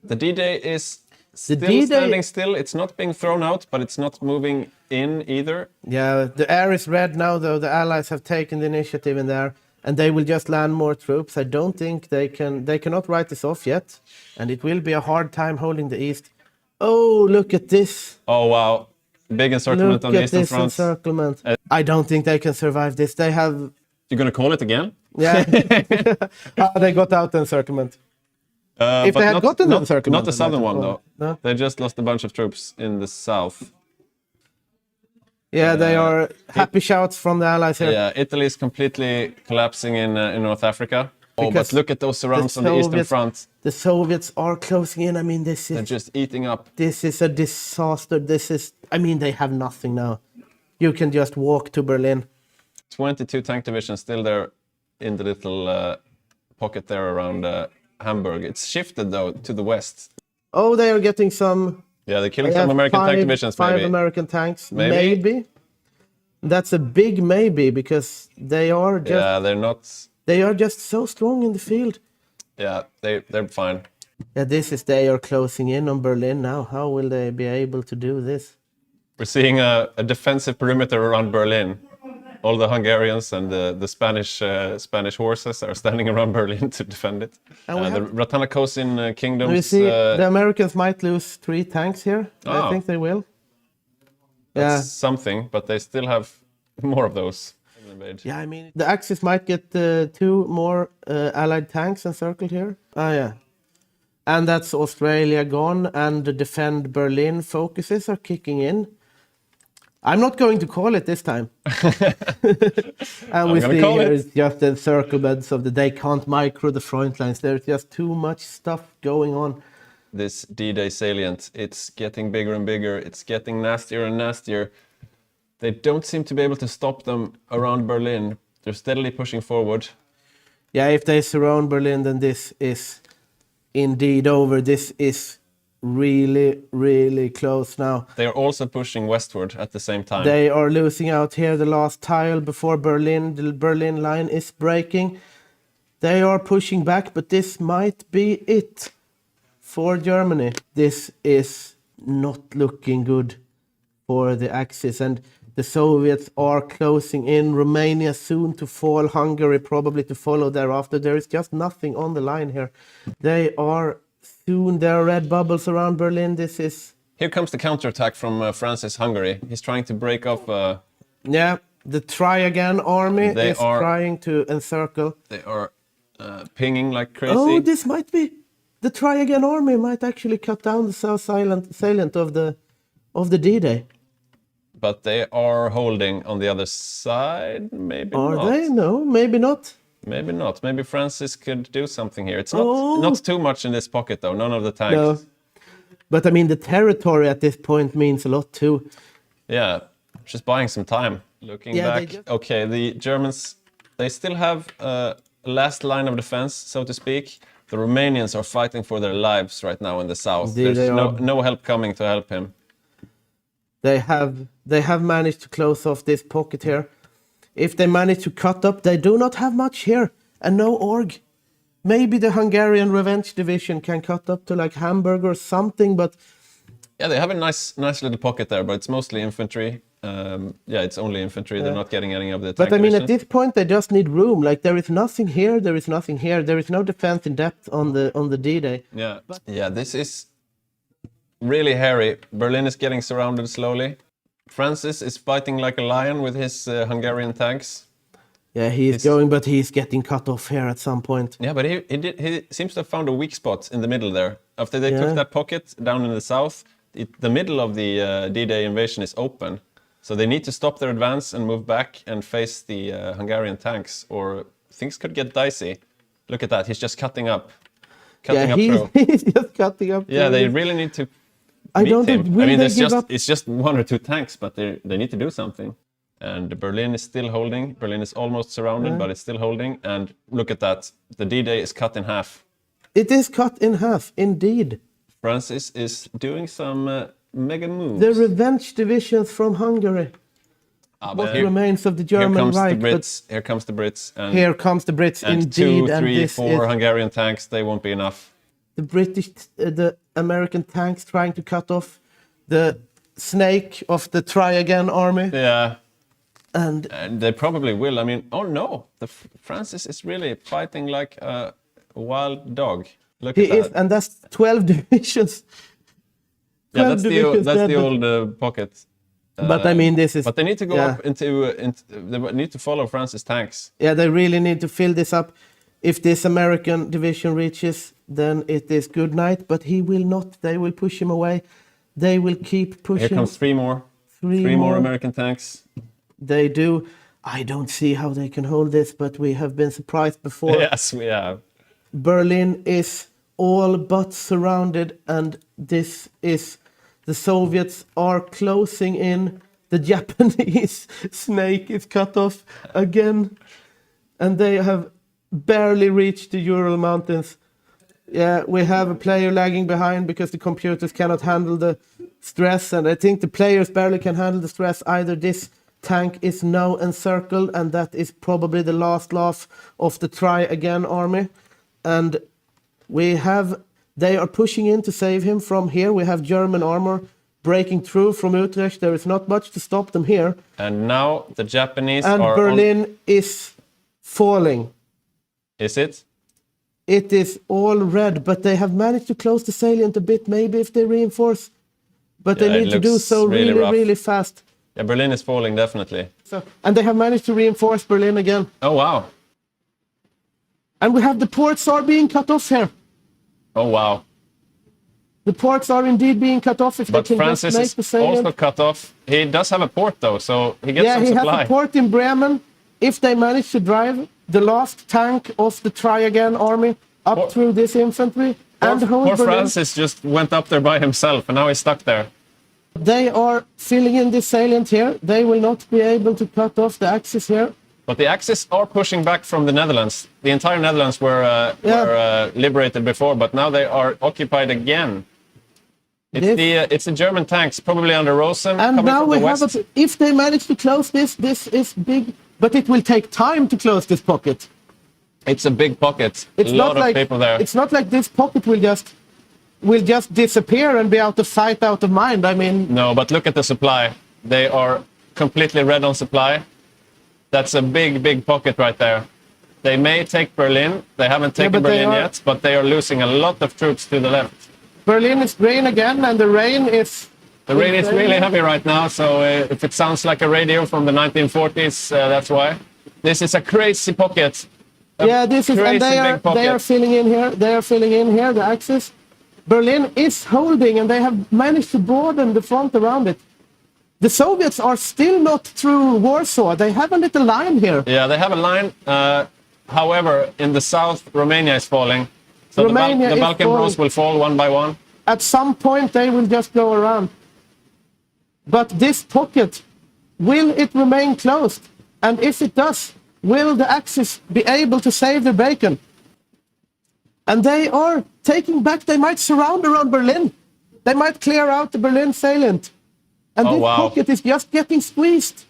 The D-Day is still D-Day standing still. It's not being thrown out, but it's not moving in either. Yeah, the air is red now, though. The Allies have taken the initiative in there, and they will just land more troops. I don't think they can. They cannot write this off yet, and it will be a hard time holding the east. Oh, look at this! Oh wow, big encirclement Look on the at eastern this front. encirclement. I don't think they can survive this. They have. You're gonna call it again? Yeah, they got out the encirclement. If but they had gotten the encirclement, not the they southern might one have though. won. No? They just lost a bunch of troops in the south. Yeah, they are happy shouts from the Allies here. Yeah, Italy is completely collapsing in North Africa. Oh, Because but look at those surrounds on the eastern front. The Soviets are closing in. I mean, this They're is just eating up. this is a disaster. This is. I mean, they have nothing now. You can just walk to Berlin. 22 tank divisions still there in the little pocket there around Hamburg. It's shifted though to the west. Oh, they are getting some. Yeah, they're killing They some have American tank divisions five maybe. American tanks. Maybe. Maybe. That's a big maybe because they are just. Yeah, they're not. They are just so strong in the field. Yeah, they're fine. Yeah, this is they are closing in on Berlin now. How will they be able to do this? We're seeing a defensive perimeter around Berlin. All the Hungarians and the Spanish horses are standing around Berlin to defend it. And we The Ratanakosin kingdoms. We see the Americans might lose 3 tanks here. I Oh. think they will. That's Yeah. something, but they still have more of those. Yeah, I mean, the Axis might get 2 more Allied tanks encircled here. Ah, yeah. And that's Australia gone, and the defend Berlin focuses are kicking in. I'm not going to call it this time. And we see call here it. it's just the encirclements of they can't micro the front lines. There's just too much stuff going on. This D-Day salient, it's getting bigger and bigger. It's getting nastier and nastier. They don't seem to be able to stop them around Berlin. They're steadily pushing forward. Yeah, if they surround Berlin, then this is indeed over. This is really, really close now. They are also pushing westward at the same time. They are losing out here the last tile before Berlin. The Berlin line is breaking. They are pushing back, but this might be it for Germany. This is not looking good for the Axis, and the Soviets are closing in. Romania soon to fall. Hungary probably to follow thereafter. There is just nothing on the line here. They are soon. There are red bubbles around Berlin. This is... Here comes the counterattack from Francis Hungary. He's trying to break off... Yeah, the Try Again army is trying to encircle. They are pinging like crazy. Oh, this might be... The Try Again army might actually cut down the south salient of the D-Day. But they are holding on the other side, maybe Are not. they? No, maybe not. Maybe not. Maybe Francis could do something here. It's not too much in this pocket, though. None of the tanks. No. But I mean, the territory at this point means a lot too. Yeah, just buying some time. Looking back. Okay, the Germans, they still have a last line of defense, so to speak. The Romanians are fighting for their lives right now in the south. There's no help coming to help him. They have managed to close off this pocket here. If they manage to cut up, they do not have much here and no org. Maybe the Hungarian Revenge Division can cut up to like Hamburg or something, but... Yeah, they have a nice little pocket there, but it's mostly infantry. Yeah, it's only infantry. They're not getting any of the tank But I mean, divisions. at this point, they just need room. Like, there is nothing here, there is nothing here. There is no defense in depth on the D-Day. Yeah, yeah. This is really hairy. Berlin is getting surrounded slowly. Francis is fighting like a lion with his Hungarian tanks. Yeah, he's going, but he's getting cut off here at some point. Yeah, but he seems to have found a weak spot in the middle there. After they took that pocket down in the south, the middle of the D-Day invasion is open. So they need to stop their advance and move back and face the Hungarian tanks, or things could get dicey. Look at that, he's just cutting up. He's just cutting up. Yeah, they really need to beat him. I mean, it's just 1 or 2 tanks, but they need to do something. And Berlin is still holding. Berlin is almost surrounded, but it's still holding. And look at that, the D-Day is cut in half. It is cut in half, indeed. Francis is doing some mega moves. The revenge divisions from Hungary. What remains of the German right? Here comes the Brits. And here comes the Brits, and indeed. 2, 3, 4 Hungarian tanks, they won't be enough. The American tanks trying to cut off the snake of the Try Again army. Yeah. And they probably will. I mean, oh no, Francis is really fighting like a wild dog. Look at that. And that's 12 divisions. 12 that's the old pocket. But I mean, this is. But they need to go up into. They need to follow Francis tanks. Yeah, they really need to fill this up. If this American division reaches, then it is good night. But he will not. They will push him away. They will keep pushing. Here comes 3 more. 3 more American tanks. They do. I don't see how they can hold this, but we have been surprised before. Yes, we have. Berlin is all but surrounded, and this is. The Soviets are closing in. The Japanese snake is cut off again. And they have barely reached the Ural Mountains. Yeah, we have a player lagging behind because the computers cannot handle the stress. And I think the players barely can handle the stress either. This tank is now encircled, and that is probably the last laugh of the Try Again army. And they are pushing in to save him from here. We have German armor breaking through from Utrecht. There is not much to stop them here. And now the Japanese and are Berlin is falling. Is it? It is all red, but they have managed to close the salient a bit, maybe if they reinforce. But they need to do so really fast. Yeah, Berlin is falling, definitely. And they have managed to reinforce Berlin again. Oh, wow. And we have the ports are being cut off here. Oh, wow. The ports are indeed being cut off. If but they can Francis just make the salient. Is also cut off. He does have a port, though, so he gets some supply. Yeah, he has a port in Bremen. If they manage to drive the last tank of the Try Again army up through this infantry and hold Berlin. Francis just went up there by himself, and now he's stuck there. They are filling in this salient here. They will not be able to cut off the Axis here. But the Axis are pushing back from the Netherlands. The entire Netherlands were liberated before, but now they are occupied again. It's the German tanks, probably under Rosen. And now we have if they manage to close this is big, but it will take time to close this pocket. It's a big pocket. It's a lot of people there. It's not like this pocket will just disappear and be out of sight, out of mind. I mean, no, but look at the supply. They are completely red on supply. That's a big pocket right there. They may take Berlin. They haven't taken Berlin yet, but they are losing a lot of troops to the left. Berlin is green again, and the rain is... The rain is really heavy right now, so if it sounds like a radio from the 1940s, that's why. This is a crazy pocket. Yeah, this is, and they are filling in here. They are filling in here, the Axis. Berlin is holding, and they have managed to broaden the front around it. The Soviets are still not through Warsaw. They have a little line here. Yeah, they have a line. However, in the south, Romania is falling. So the Balkan Bros will fall one by one. At some point, they will just go around. But this pocket, will it remain closed? And if it does, will the Axis be able to save their bacon? And they are taking back. They might surround around Berlin. They might clear out the Berlin salient. And this pocket is just getting squeezed.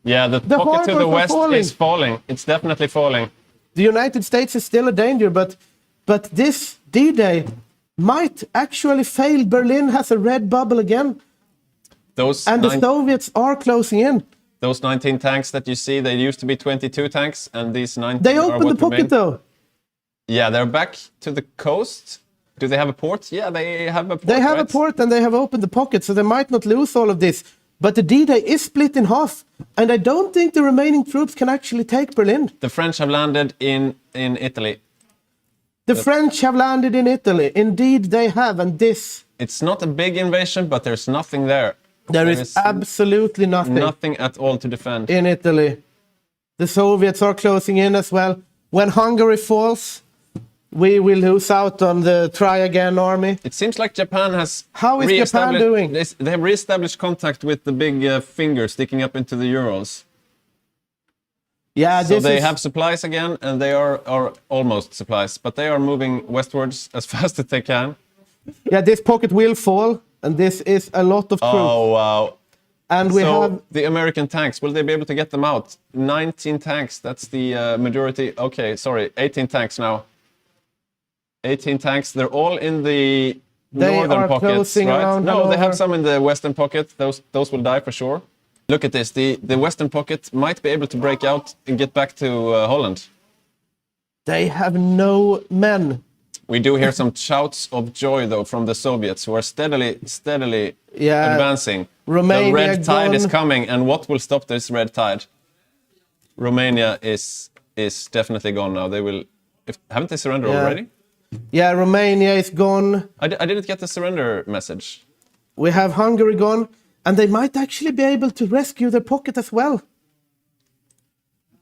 Yeah, the pocket to the west is falling. It's definitely falling. The United States is still a danger, but this D-Day might actually fail. Berlin has a red bubble again. The Soviets are closing in. Those 19 tanks that you see, they used to be 22 tanks, and these 19 They opened the pocket, though. Yeah, they're back to the coast. Do they have a port? Yeah, they have a port. They have a right? port and they have opened the pocket, so they might not lose all of this. But the D-Day is split in half, and I don't think the remaining troops can actually take Berlin. The French have landed in Italy. The French have landed in Italy. Indeed, they have, and this... It's not a big invasion, but there's nothing there. There is absolutely nothing. Nothing at all to defend. In Italy. The Soviets are closing in as well. When Hungary falls, we will lose out on the try again army. It seems like Japan has... How is Japan doing? They have re-established contact with the big finger sticking up into the Urals. Yeah, so they have supplies again, and they are almost supplies, but they are moving westwards as fast as they can. Yeah, this pocket will fall, and this is a lot of troops. Oh, wow. And we have... the American tanks, will they be able to get them out? 19 tanks, that's the majority. Okay, sorry, 18 tanks now. 18 tanks, they're all in the northern pockets, right? No, they have some in the western pocket. Those will die for sure. Look at this, the western pocket might be able to break out and get back to Holland. They have no men. We do hear some shouts of joy, though, from the Soviets, who are steadily advancing. Romania the red tide gone. is coming, and what will stop this red tide? Romania is definitely gone now. They will... haven't they surrendered already? Yeah, Romania is gone. I didn't get the surrender message. We have Hungary gone, and they might actually be able to rescue their pocket as well.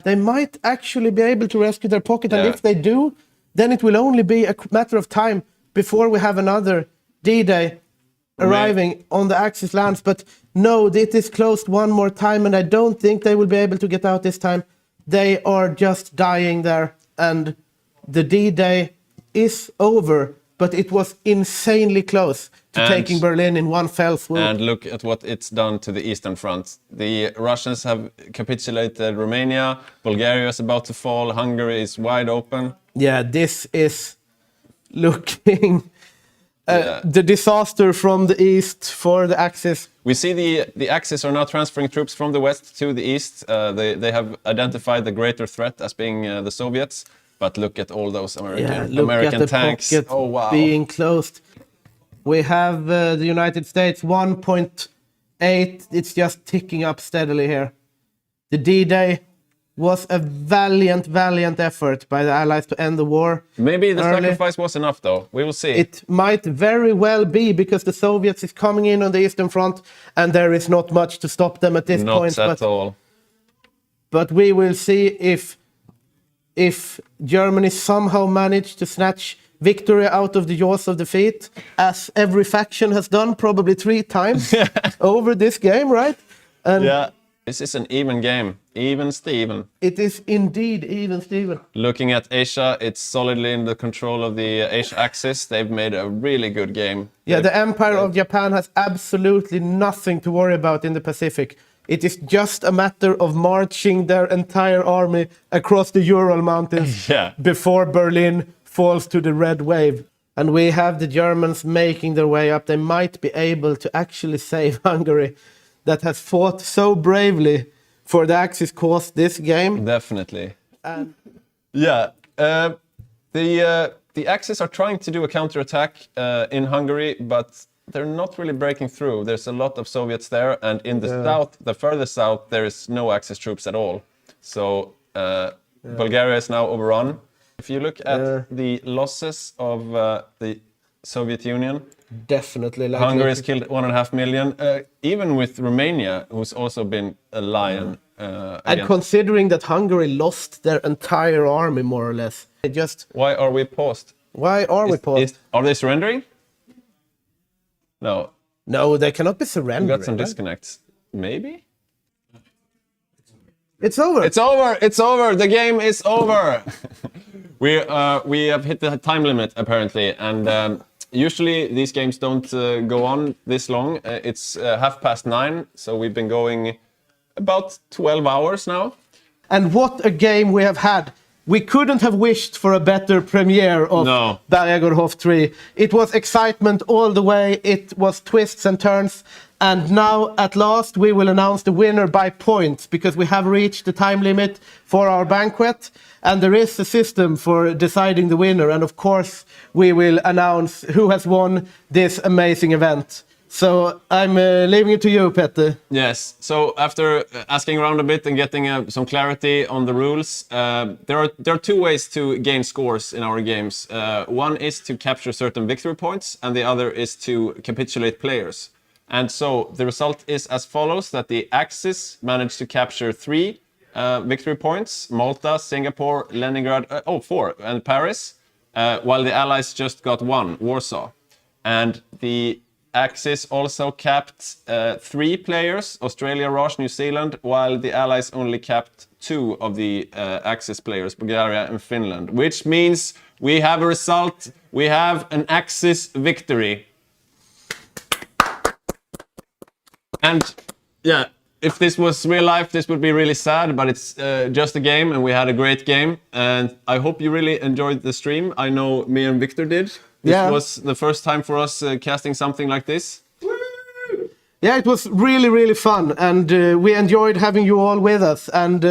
They might actually be able to rescue their pocket, and if they do, then it will only be a matter of time before we have another D-Day arriving on the Axis lands. But no, it is closed one more time, and I don't think they will be able to get out this time. They are just dying there, and the D-Day is over, but it was insanely close to taking Berlin in one fell swoop. And look at what it's done to the Eastern Front. The Russians have capitulated Romania, Bulgaria is about to fall, Hungary is wide open. Yeah, this is looking the disaster from the east for the Axis. We see the Axis are now transferring troops from the west to the east. They have identified the greater threat as being the Soviets. But look at all those American tanks. Oh, wow. Being closed. We have the United States 1.8. It's just ticking up steadily here. The D-Day was a valiant effort by the Allies to end the war. Maybe the sacrifice was enough, though. We will see. It might very well be, because the Soviets is coming in on the Eastern Front, and there is not much to stop them at this point. Not at all. But we will see if Germany somehow managed to snatch victory out of the jaws of defeat, as every faction has done probably 3 times over this game, right? And this is an even game. Even Steven. It is indeed even Steven. Looking at Asia, it's solidly in the control of the Asia Axis. They've made a really good game. Yeah, the Empire of Japan has absolutely nothing to worry about in the Pacific. It is just a matter of marching their entire army across the Ural Mountains before Berlin falls to the red wave. And we have the Germans making their way up. They might be able to actually save Hungary, that has fought so bravely for the Axis cause this game. Definitely. And the Axis are trying to do a counterattack in Hungary, but they're not really breaking through. There's a lot of Soviets there, and in the south, the further south, there is no Axis troops at all. So Bulgaria is now overrun. If you look at the losses of the Soviet Union, definitely, Hungary has killed 1.5 million. Even with Romania, who's also been a lion. And considering that Hungary lost their entire army, more or less, why are we paused? Why are we paused? Are they surrendering? No. No, they cannot be surrendering. We got some disconnects. Maybe? It's over. It's over. It's over. The game is over. We have hit the time limit, apparently. And usually these games don't go on this long. It's 9:30. So we've been going about 12 hours now. And what a game we have had. we couldn't have wished for a better premiere of Bergagårdhof III. It was excitement all the way. It was twists and turns. And now, at last, we will announce the winner by points, because we have reached the time limit for our banquet. And there is a system for deciding the winner. And of course, we will announce who has won this amazing event. So I'm leaving it to you, Petter. Yes. So after asking around a bit and getting some clarity on the rules, there are two ways to gain scores in our games. One is to capture certain victory points, and the other is to capitulate players. And so the result is as follows: that the Axis managed to capture 3 victory points: Malta, Singapore, Leningrad, 4, and Paris, while the Allies just got 1, Warsaw. And the Axis also capped 3 players, Australia, Roche, New Zealand, while the Allies only capped 2 of the Axis players, Bulgaria and Finland, which means we have a result. We have an Axis victory. And yeah, if this was real life, this would be really sad, but it's just a game, and we had a great game. And I hope you really enjoyed the stream. I know me and Victor did. This was the first time for us casting something like this. Woo! Yeah, it was really, really fun, and we enjoyed having you all with us. And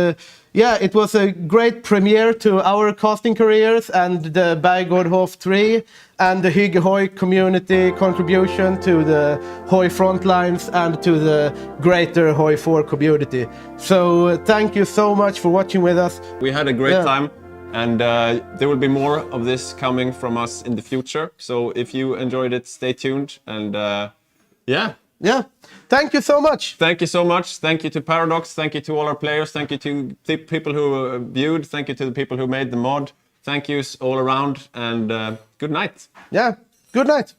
yeah, it was a great premiere to our casting careers and the Bergagårdhof III and the Hygge HOI community contribution to the HOI Frontlines and to the greater HOI4 community. So thank you so much for watching with us. We had a great time. And there will be more of this coming from us in the future. So if you enjoyed it, stay tuned. And yeah. Thank you so much. Thank you so much. Thank you to Paradox. Thank you to all our players. Thank you to the people who viewed. Thank you to the people who made the mod. Thank yous all around. And good night. Yeah. Good night.